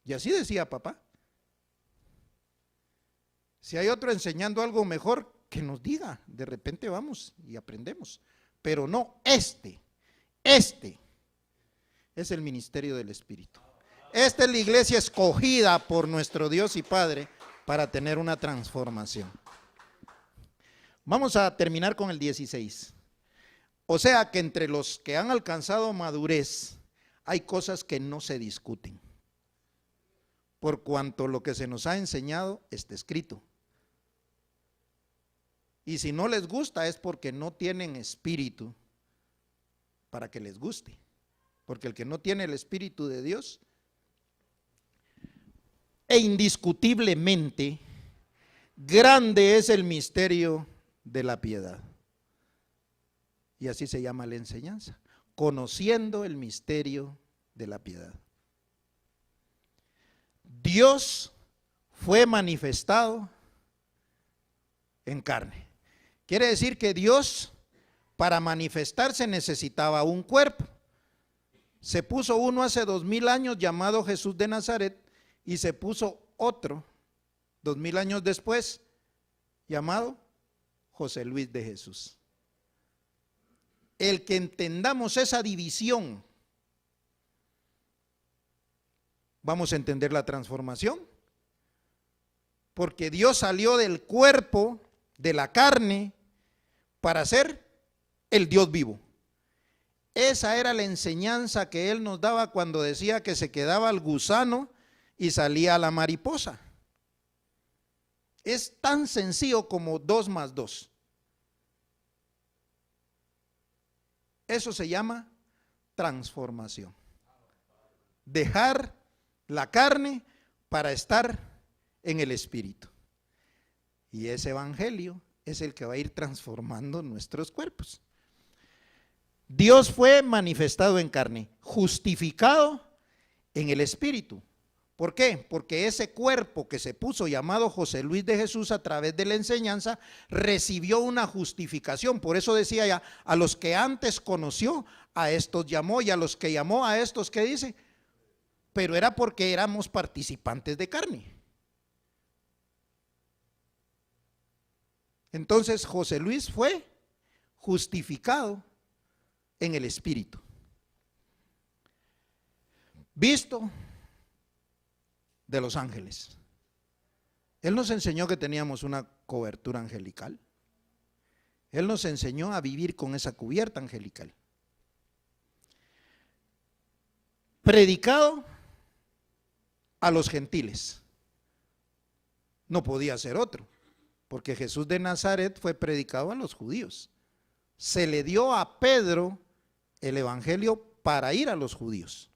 Y así decía papá. Si hay otro enseñando algo mejor, que nos diga, de repente vamos y aprendemos. Pero no, este es el ministerio del Espíritu. Esta es la iglesia escogida por nuestro Dios y Padre para tener una transformación. Vamos a terminar con el 16. O sea que entre los que han alcanzado madurez hay cosas que no se discuten, por cuanto lo que se nos ha enseñado está escrito. Y si no les gusta es porque no tienen espíritu para que les guste. Porque el que no tiene el Espíritu de Dios, e indiscutiblemente, grande es el misterio de la piedad. Y así se llama la enseñanza, conociendo el misterio de la piedad. Dios fue manifestado en carne. Quiere decir que Dios, para manifestarse, necesitaba un cuerpo. Se puso uno hace 2000 años llamado Jesús de Nazaret, y se puso otro 2000 años después llamado José Luis de Jesús. El que entendamos esa división, vamos a entender la transformación, porque Dios salió del cuerpo, de la carne, para ser el Dios vivo. Esa era la enseñanza que Él nos daba cuando decía que se quedaba el gusano y salía la mariposa. Es tan sencillo como 2 más 2. Eso se llama transformación. Dejar la carne para estar en el Espíritu. Y ese evangelio es el que va a ir transformando nuestros cuerpos. Dios fue manifestado en carne, justificado en el Espíritu. ¿Por qué? Porque ese cuerpo que se puso llamado José Luis de Jesús a través de la enseñanza recibió una justificación. Por eso decía ya, a los que antes conoció, a estos llamó, y a los que llamó, a estos, ¿qué dice? Pero era porque éramos participantes de carne. Entonces José Luis fue justificado en el Espíritu, visto de los ángeles. Él nos enseñó que teníamos una cobertura angelical. Él nos enseñó a vivir con esa cubierta angelical. Predicado a los gentiles. No podía ser otro, porque Jesús de Nazaret fue predicado a los judíos. Se le dio a Pedro el evangelio para ir a los judíos.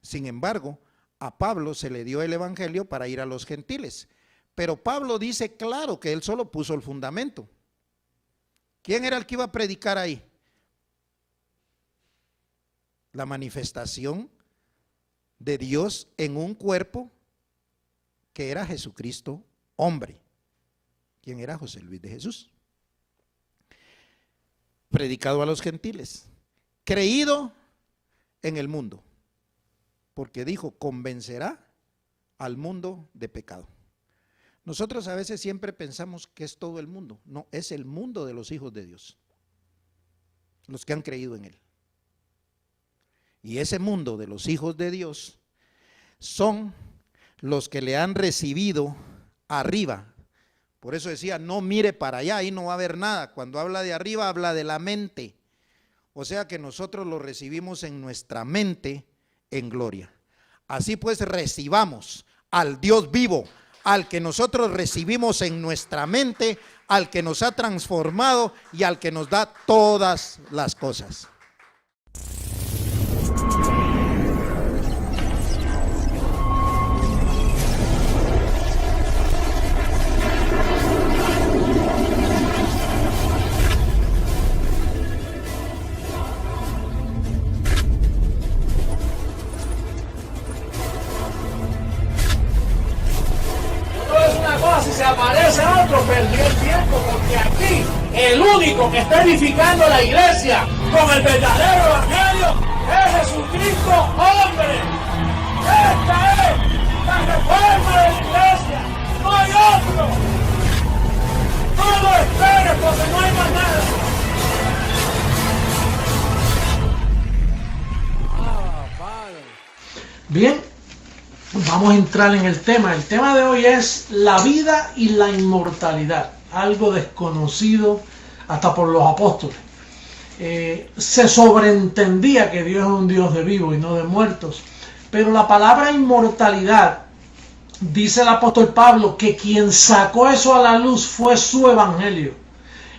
Sin embargo, a Pablo se le dio el evangelio para ir a los gentiles. Pero Pablo dice claro que él solo puso el fundamento. ¿Quién era el que iba a predicar ahí? La manifestación de Dios en un cuerpo que era Jesucristo hombre. ¿Quién era? José Luis de Jesús. Predicado a los gentiles, creído en el mundo, porque dijo, convencerá al mundo de pecado. Nosotros a veces siempre pensamos que es todo el mundo. No, es el mundo de los hijos de Dios, los que han creído en Él. Y ese mundo de los hijos de Dios son los que le han recibido arriba. Por eso decía, no mire para allá, ahí no va a haber nada. Cuando habla de arriba, habla de la mente. O sea que nosotros lo recibimos en nuestra mente en gloria. Así pues, recibamos al Dios vivo, al que nosotros recibimos en nuestra mente, al que nos ha transformado y al que nos da todas las cosas. Si se aparece otro, perdió el tiempo, porque aquí el único que está edificando la iglesia con el verdadero evangelio es Jesucristo, hombre. Esta es la reforma de la iglesia, no hay otro. No lo esperes porque no hay más nada. Bien, vamos a entrar en el tema. El tema de hoy es la vida y la inmortalidad, algo desconocido hasta por los apóstoles. Se sobreentendía que Dios es un Dios de vivos y no de muertos, pero la palabra inmortalidad, dice el apóstol Pablo, que quien sacó eso a la luz fue su evangelio.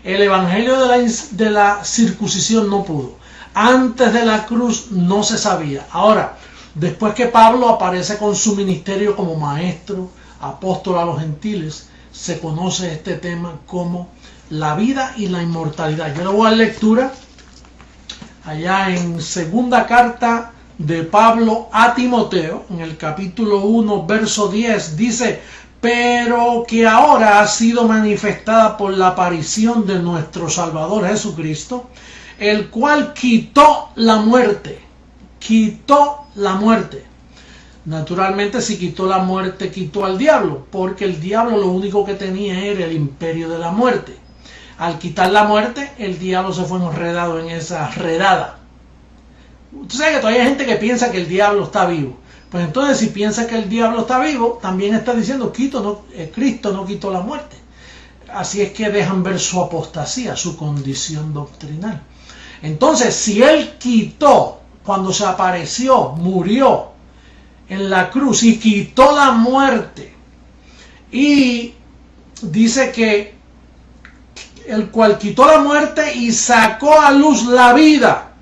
El evangelio de la circuncisión no pudo. Antes de la cruz no se sabía. Ahora, después que Pablo aparece con su ministerio como maestro, apóstol a los gentiles, se conoce este tema como la vida y la inmortalidad. Yo le voy a dar lectura allá en segunda carta de Pablo a Timoteo, en el capítulo 1, verso 10, dice: pero que ahora ha sido manifestada por la aparición de nuestro Salvador Jesucristo, el cual quitó la muerte. Quitó la muerte. Naturalmente, si quitó la muerte, quitó al diablo, porque el diablo lo único que tenía era el imperio de la muerte. Al quitar la muerte, el diablo se fue enredado en esa redada. Usted sabe que todavía hay gente que piensa que el diablo está vivo. Pues entonces, si piensa que el diablo está vivo, también está diciendo Cristo no quitó la muerte. Así es que dejan ver su apostasía, su condición doctrinal. Entonces, si él quitó, cuando se apareció, murió en la cruz y quitó la muerte, y dice que el cual quitó la muerte y sacó a luz la vida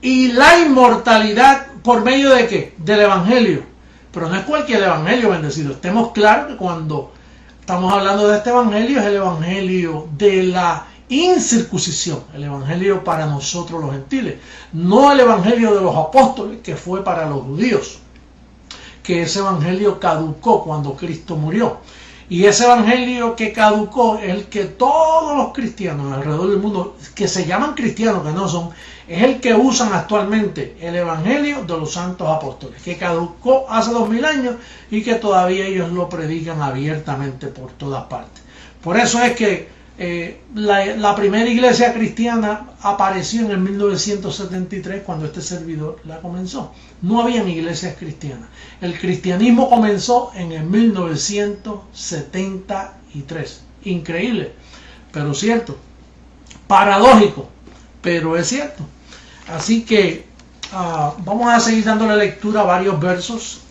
y la inmortalidad, ¿por medio de qué? Del evangelio. Pero no es cualquier evangelio, bendecido. Estemos claros que cuando estamos hablando de este evangelio, es el evangelio de la incircuncisión, el evangelio para nosotros los gentiles, no el evangelio de los apóstoles, que fue para los judíos, que ese evangelio caducó cuando Cristo murió. Y ese evangelio que caducó es el que todos los cristianos alrededor del mundo, que se llaman cristianos, que no son, es el que usan actualmente, el evangelio de los santos apóstoles, que caducó hace 2000 años y que todavía ellos lo predican abiertamente por todas partes. Por eso es que la primera iglesia cristiana apareció en el 1973, cuando este servidor la comenzó. No habían iglesias cristianas. El cristianismo comenzó en el 1973. Increíble, pero cierto. Paradójico, pero es cierto. Así que vamos a seguir dándole lectura a varios versos.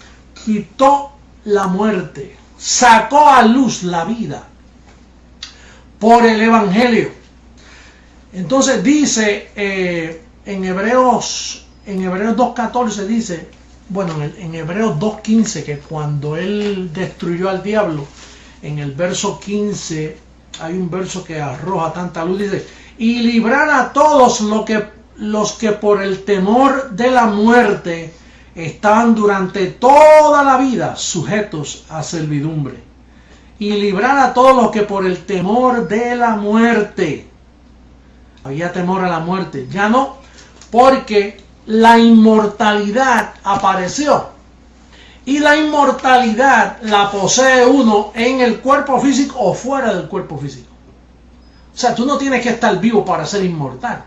Quitó la muerte, sacó a luz la vida por el evangelio. Entonces dice en Hebreos 2.14 dice, bueno, en Hebreos 2.15, que cuando él destruyó al diablo, en el verso 15 hay un verso que arroja tanta luz, dice: y librar a todos los que por el temor de la muerte estaban durante toda la vida sujetos a servidumbre. Y librar a todos los que por el temor de la muerte, había temor a la muerte, ya no, porque la inmortalidad apareció. Y la inmortalidad la posee uno en el cuerpo físico o fuera del cuerpo físico. O sea, tú no tienes que estar vivo para ser inmortal.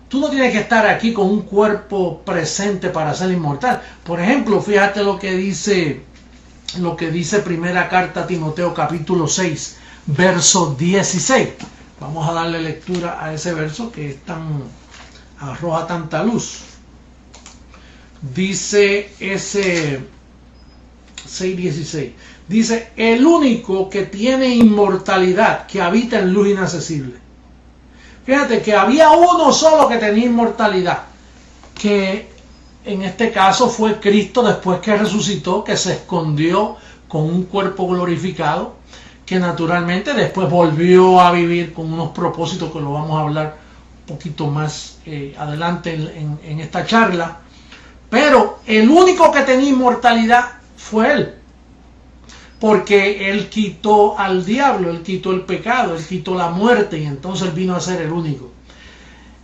Tú no tienes que estar aquí con un cuerpo presente para ser inmortal. Por ejemplo, fíjate lo que dice primera carta a Timoteo, capítulo 6, verso 16. Vamos a darle lectura a ese verso que es arroja tanta luz. Dice ese 6:16. Dice: el único que tiene inmortalidad, que habita en luz inaccesible. Fíjate que había uno solo que tenía inmortalidad, que en este caso fue Cristo, después que resucitó, que se escondió con un cuerpo glorificado, que naturalmente después volvió a vivir con unos propósitos que lo vamos a hablar un poquito más adelante en esta charla. Pero el único que tenía inmortalidad fue él. porque Él quitó al diablo, Él quitó el pecado, Él quitó la muerte y entonces Él vino a ser el único.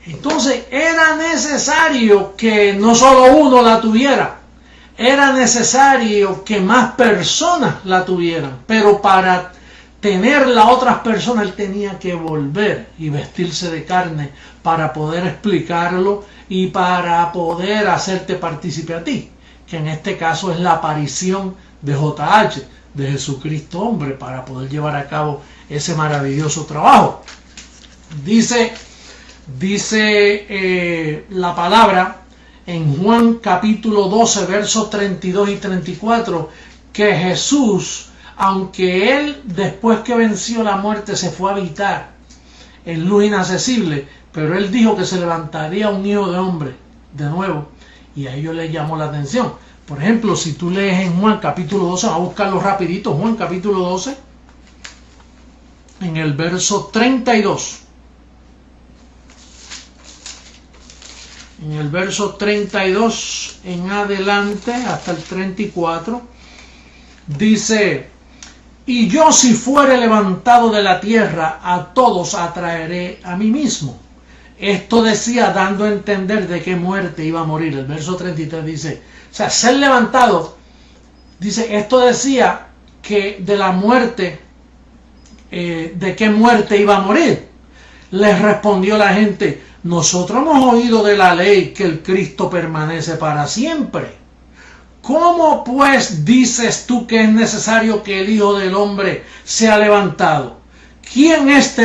Entonces era necesario que no solo uno la tuviera, era necesario que más personas la tuvieran, pero para tener las otras personas Él tenía que volver y vestirse de carne para poder explicarlo y para poder hacerte partícipe a ti, que en este caso es la aparición de JH, de Jesucristo hombre, para poder llevar a cabo ese maravilloso trabajo. Dice la palabra en Juan capítulo 12 versos 32 y 34 que Jesús, aunque Él después que venció la muerte se fue a habitar en luz inaccesible, pero Él dijo que se levantaría un hijo de hombre de nuevo, y a ellos les llamó la atención. Por ejemplo, si tú lees en Juan capítulo 12, vamos a buscarlo rapidito, Juan capítulo 12, en el verso 32. En el verso 32 en adelante hasta el 34 dice: y yo si fuere levantado de la tierra, a todos atraeré a mí mismo. Esto decía dando a entender de qué muerte iba a morir. El verso 33 dice, o sea, ser levantado, dice, esto decía que de la muerte, de qué muerte iba a morir. Les respondió la gente: nosotros hemos oído de la ley que el Cristo permanece para siempre. ¿Cómo pues dices tú que es necesario que el Hijo del Hombre sea levantado? ¿Quién es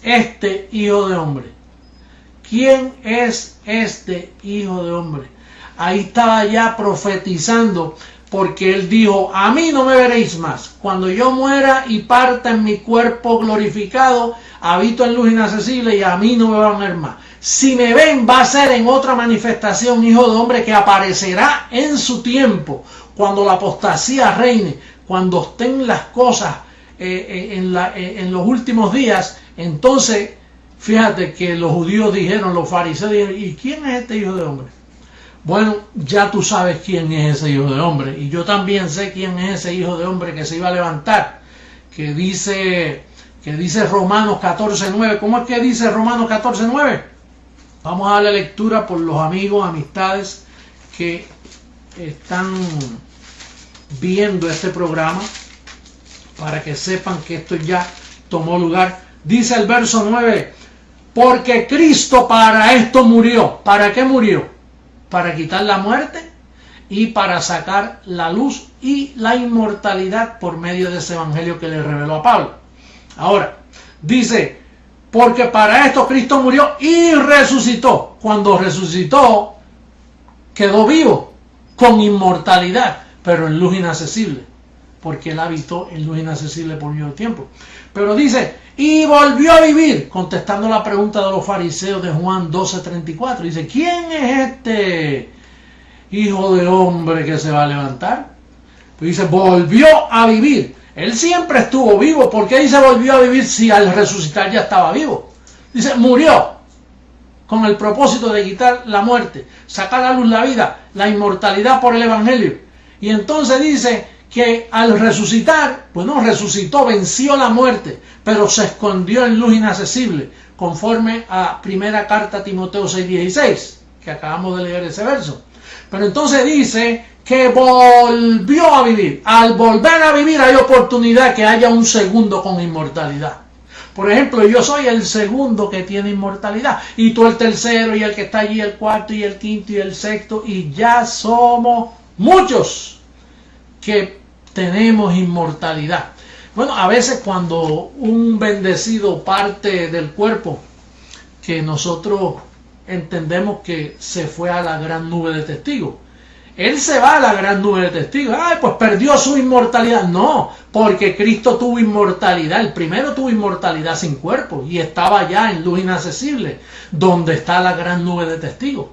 este Hijo de Hombre? ¿Quién es este Hijo de Hombre? Ahí estaba ya profetizando, porque Él dijo: a mí no me veréis más. Cuando yo muera y parta en mi cuerpo glorificado, habito en luz inaccesible y a mí no me van a ver más. Si me ven, va a ser en otra manifestación, Hijo de Hombre, que aparecerá en su tiempo, cuando la apostasía reine, cuando estén las cosas en los últimos días. Entonces, fíjate que los judíos dijeron, los fariseos dijeron: ¿y quién es este Hijo de Hombre? Bueno, ya tú sabes quién es ese Hijo de Hombre, y yo también sé quién es ese Hijo de Hombre que se iba a levantar, que dice Romanos 14:9. ¿Cómo es que dice Romanos 14:9? Vamos a darle lectura por los amigos, amistades que están viendo este programa, para que sepan que esto ya tomó lugar. Dice el verso 9: porque Cristo para esto murió. ¿Para qué murió? Para quitar la muerte y para sacar la luz y la inmortalidad por medio de ese evangelio que le reveló a Pablo. Ahora, dice: porque para esto Cristo murió y resucitó. Cuando resucitó, quedó vivo, con inmortalidad, pero en luz inaccesible, porque Él habitó en luz inaccesible por mucho tiempo. Pero dice: y volvió a vivir, contestando la pregunta de los fariseos de Juan 12:34. Dice: ¿quién es este Hijo de Hombre que se va a levantar? Pues dice: volvió a vivir. Él siempre estuvo vivo. ¿Por qué dice volvió a vivir si al resucitar ya estaba vivo? Dice: murió con el propósito de quitar la muerte, sacar a luz la vida, la inmortalidad por el evangelio. Y entonces dice que al resucitar, bueno, resucitó, venció la muerte, pero se escondió en luz inaccesible, conforme a primera carta a Timoteo 6:16, que acabamos de leer ese verso. Pero entonces dice que volvió a vivir. Al volver a vivir hay oportunidad que haya un segundo con inmortalidad. Por ejemplo, yo soy el segundo que tiene inmortalidad, y tú el tercero, y el que está allí el cuarto, y el quinto, y el sexto, y ya somos muchos que tenemos inmortalidad. Bueno, a veces cuando un bendecido parte del cuerpo, que nosotros entendemos que se fue a la gran nube de testigos, Él se va a la gran nube de testigos. Ay, pues perdió su inmortalidad. No, porque Cristo tuvo inmortalidad. El primero tuvo inmortalidad sin cuerpo y estaba ya en luz inaccesible, donde está la gran nube de testigos.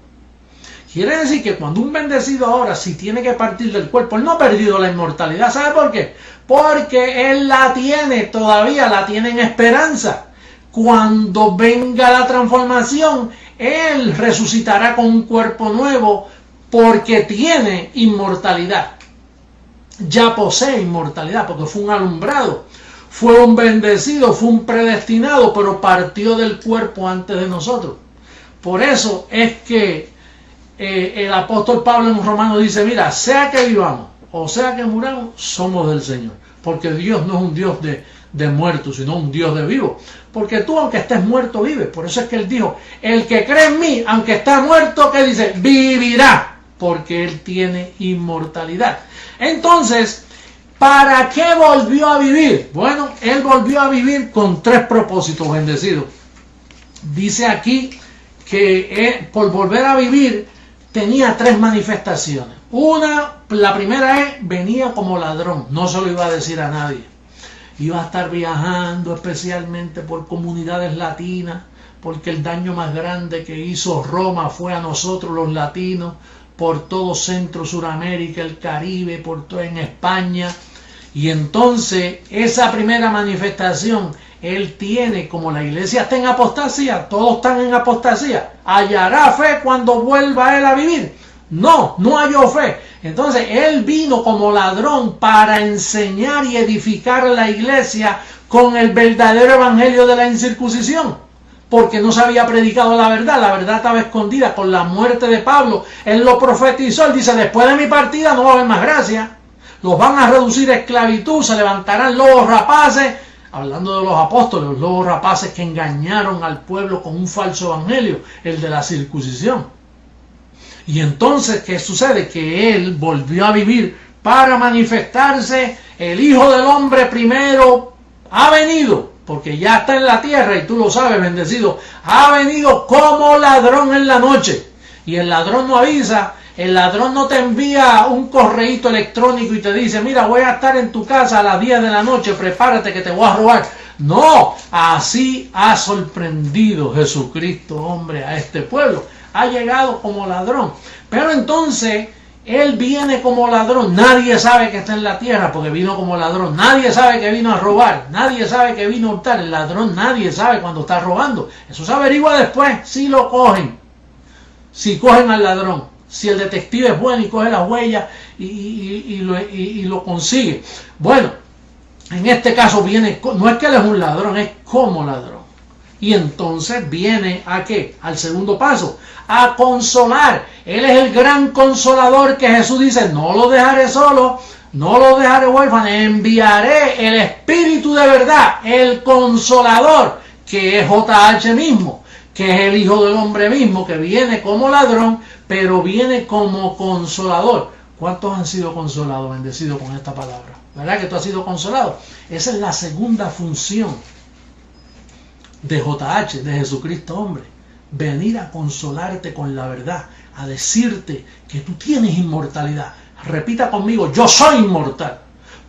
Quiere decir que cuando un bendecido ahora, si tiene que partir del cuerpo, él no ha perdido la inmortalidad. ¿Sabe por qué? Porque él la tiene, todavía la tiene en esperanza. Cuando venga la transformación, él resucitará con un cuerpo nuevo, porque tiene inmortalidad. ya posee inmortalidad, porque fue un alumbrado, fue un bendecido, fue un predestinado, pero partió del cuerpo antes de nosotros. Por eso es que el apóstol Pablo en Romanos dice, mira, sea que vivamos o sea que muramos, somos del Señor. Porque Dios no es un Dios de muertos, sino un Dios de vivos. Porque tú, aunque estés muerto, vives. Por eso es que Él dijo, el que cree en mí, aunque está muerto, ¿qué dice? Vivirá, porque Él tiene inmortalidad. Entonces, ¿para qué volvió a vivir? Bueno, Él volvió a vivir con 3 propósitos bendecidos. Dice aquí que Él, por volver a vivir, tenía 3 manifestaciones. La primera es, venía como ladrón, no se lo iba a decir a nadie. Iba a estar viajando especialmente por comunidades latinas, porque el daño más grande que hizo Roma fue a nosotros los latinos, por todo Centro, Suramérica, el Caribe, por todo en España. Y entonces, esa primera manifestación, Él tiene, como la iglesia está en apostasía, todos están en apostasía, ¿hallará fe cuando vuelva Él a vivir? No, no halló fe. Entonces Él vino como ladrón para enseñar y edificar la iglesia con el verdadero evangelio de la incircuncisión, porque no se había predicado la verdad estaba escondida. Con la muerte de Pablo, Él lo profetizó, Él dice, después de mi partida no va a haber más gracia, los van a reducir a esclavitud, se levantarán lobos rapaces, hablando de los apóstoles, los lobos rapaces que engañaron al pueblo con un falso evangelio, el de la circuncisión. Y entonces, ¿qué sucede? Que Él volvió a vivir para manifestarse. El Hijo del Hombre primero ha venido, porque ya está en la tierra, y tú lo sabes, bendecido, ha venido como ladrón en la noche. Y el ladrón no avisa, el ladrón no te envía un correíto electrónico y te dice, mira, voy a estar en tu casa a las 10 de la noche, prepárate que te voy a robar. No, así ha sorprendido Jesucristo, hombre, a este pueblo. Ha llegado como ladrón. Pero entonces, Él viene como ladrón. Nadie sabe que está en la tierra porque vino como ladrón. Nadie sabe que vino a robar. Nadie sabe que vino a hurtar. El ladrón nadie sabe cuando está robando. Eso se averigua después si lo cogen. Si cogen al ladrón. Si el detective es bueno y coge las huellas y lo consigue. Bueno, en este caso viene, no es que Él es un ladrón, es como ladrón. Y entonces viene ¿a qué? Al segundo paso, a consolar. Él es el gran consolador que Jesús dice, no lo dejaré solo, no lo dejaré huérfano, enviaré el Espíritu de verdad, el consolador, que es JH mismo, que es el Hijo del Hombre mismo, que viene como ladrón, pero viene como consolador. ¿Cuántos han sido consolados, bendecidos con esta palabra? ¿Verdad que tú has sido consolado? Esa es la segunda función de JH, de Jesucristo hombre, venir a consolarte con la verdad, a decirte que tú tienes inmortalidad. Repita conmigo, yo soy inmortal,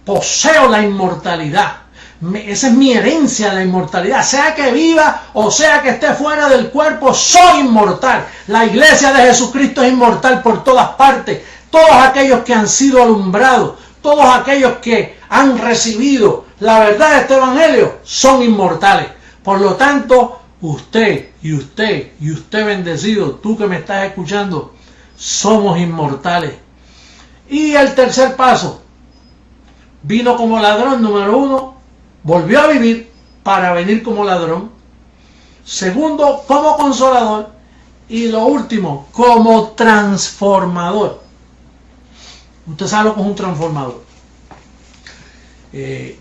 poseo la inmortalidad, esa es mi herencia, la inmortalidad, sea que viva o sea que esté fuera del cuerpo, soy inmortal. La iglesia de Jesucristo es inmortal por todas partes. Todos aquellos que han sido alumbrados, todos aquellos que han recibido la verdad de este evangelio son inmortales. Por lo tanto, usted y usted y usted bendecido, tú que me estás escuchando, somos inmortales. Y el tercer paso, vino como ladrón, número 1, volvió a vivir para venir como ladrón. Segundo, como consolador. Y lo último, como transformador. Usted sabe lo que es un transformador.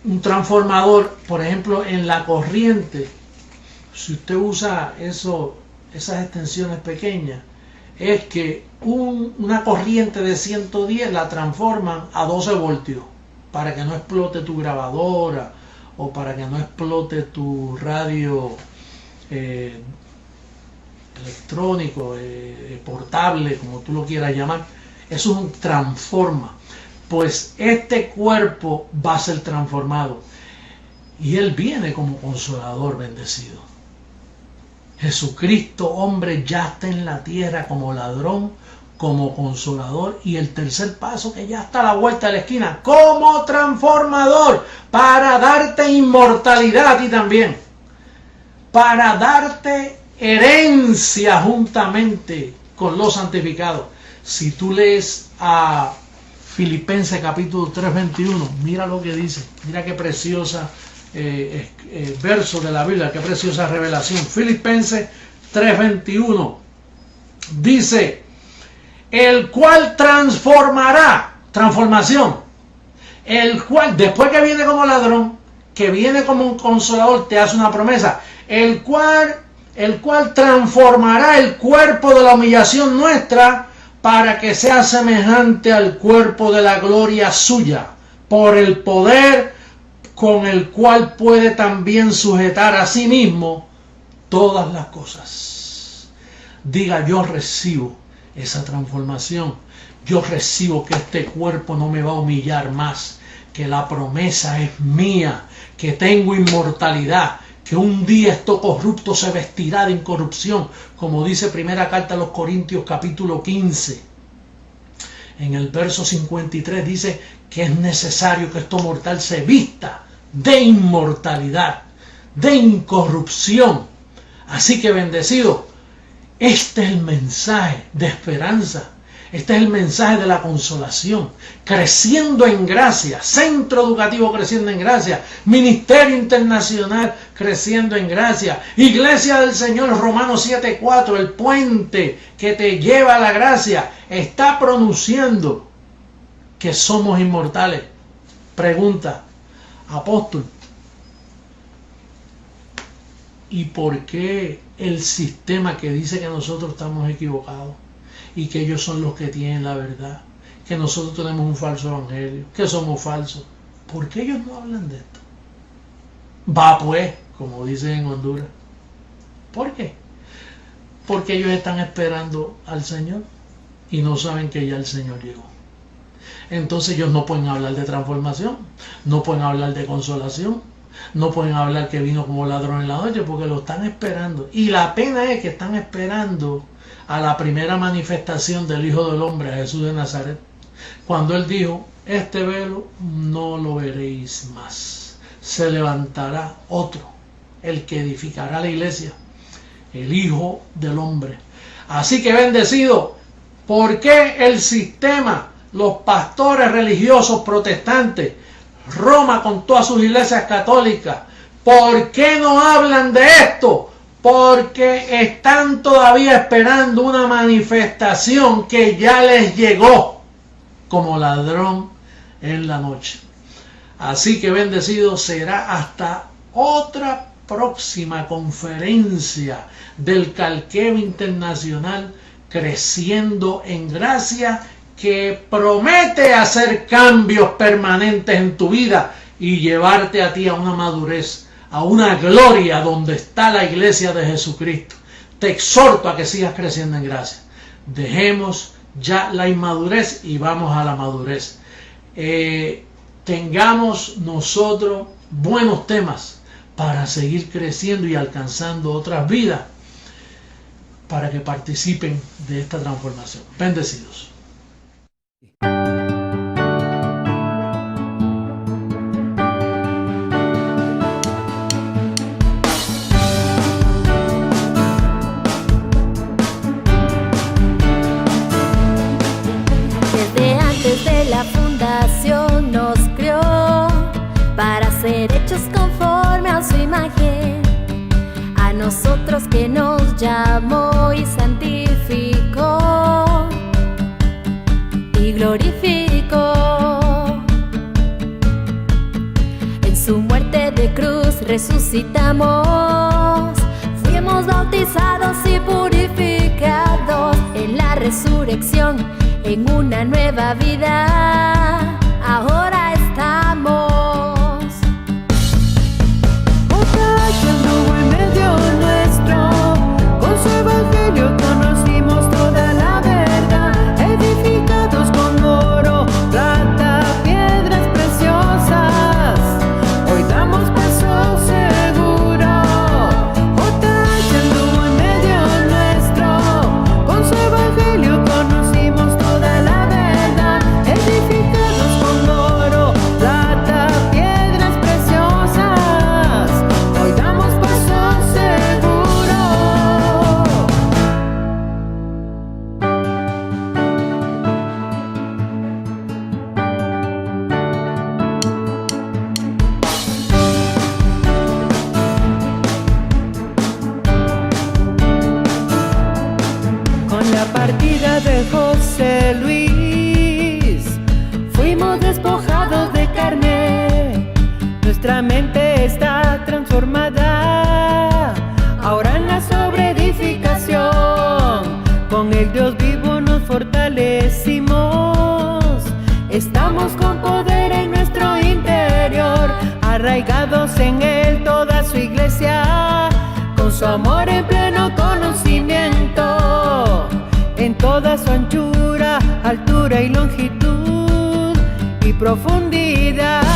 Un transformador, por ejemplo, en la corriente, si usted usa esas extensiones pequeñas, es que una corriente de 110 la transforman a 12 voltios para que no explote tu grabadora o para que no explote tu radio electrónico, portable, como tú lo quieras llamar. Eso es un transforma. Pues este cuerpo va a ser transformado. Y Él viene como consolador bendecido. Jesucristo, hombre, ya está en la tierra como ladrón, como consolador. Y el tercer paso, que ya está a la vuelta de la esquina, como transformador, para darte inmortalidad a ti también. Para darte herencia juntamente con los santificados. Si tú lees a Filipenses capítulo 3, 21. Mira lo que dice. Mira qué preciosa verso de la Biblia, qué preciosa revelación. Filipenses 3, 21. Dice, el cual transformación, el cual, después que viene como ladrón, que viene como un consolador, te hace una promesa, el cual transformará el cuerpo de la humillación nuestra para que sea semejante al cuerpo de la gloria suya, por el poder con el cual puede también sujetar a sí mismo todas las cosas. Diga, yo recibo esa transformación. Yo recibo que este cuerpo no me va a humillar más, que la promesa es mía, que tengo inmortalidad, que un día esto corrupto se vestirá de incorrupción, como dice primera carta a los Corintios capítulo 15. En el verso 53 dice que es necesario que esto mortal se vista de inmortalidad, de incorrupción. Así que bendecido, este es el mensaje de esperanza. Este es el mensaje de la consolación. Creciendo en gracia. Centro educativo creciendo en gracia. Ministerio internacional creciendo en gracia. Iglesia del Señor, Romanos 7:4. El puente que te lleva a la gracia está pronunciando que somos inmortales. Pregunta, apóstol, ¿y por qué el sistema que dice que nosotros estamos equivocados y que ellos son los que tienen la verdad, que nosotros tenemos un falso evangelio, que somos falsos? ¿Por qué ellos no hablan de esto? Va pues, como dicen en Honduras. ¿Por qué? Porque ellos están esperando al Señor y no saben que ya el Señor llegó. Entonces ellos no pueden hablar de transformación, no pueden hablar de consolación, no pueden hablar que vino como ladrón en la noche, porque lo están esperando. Y la pena es que están esperando a la primera manifestación del Hijo del Hombre, a Jesús de Nazaret, cuando Él dijo, este velo no lo veréis más, se levantará otro, el que edificará la iglesia, el Hijo del Hombre. Así que bendecido, ¿por qué el sistema, los pastores religiosos protestantes, Roma con todas sus iglesias católicas, por qué no hablan de esto? Porque están todavía esperando una manifestación que ya les llegó como ladrón en la noche. Así que bendecido, será hasta otra próxima conferencia del Calqueo Internacional Creciendo en Gracia, que promete hacer cambios permanentes en tu vida y llevarte a ti a una madurez, a una gloria donde está la iglesia de Jesucristo. Te exhorto a que sigas creciendo en gracia. Dejemos ya la inmadurez y vamos a la madurez. Tengamos nosotros buenos temas para seguir creciendo y alcanzando otras vidas, para que participen de esta transformación. Bendecidos. La fundación nos creó para ser hechos conforme a su imagen, a nosotros que nos llamó y santificó y glorificó. En su muerte de cruz resucitamos, fuimos bautizados y purificados en la resurrección, en una nueva vida, ahora estamos. Batallando en medio nuestro, con su evangelio conocimos toda la verdad, edificados con oro, plata, piedras preciosas, hoy damos paso seguro. Batallando en medio nuestro, con su evangelio conocimos toda la verdad, edificados con oro, Nuestra mente está transformada, ahora en la sobreedificación. Con el Dios vivo nos fortalecimos. Estamos con poder en nuestro interior, arraigados en Él toda su iglesia, con su amor en pleno conocimiento, en toda su anchura, altura y longitud y profundidad.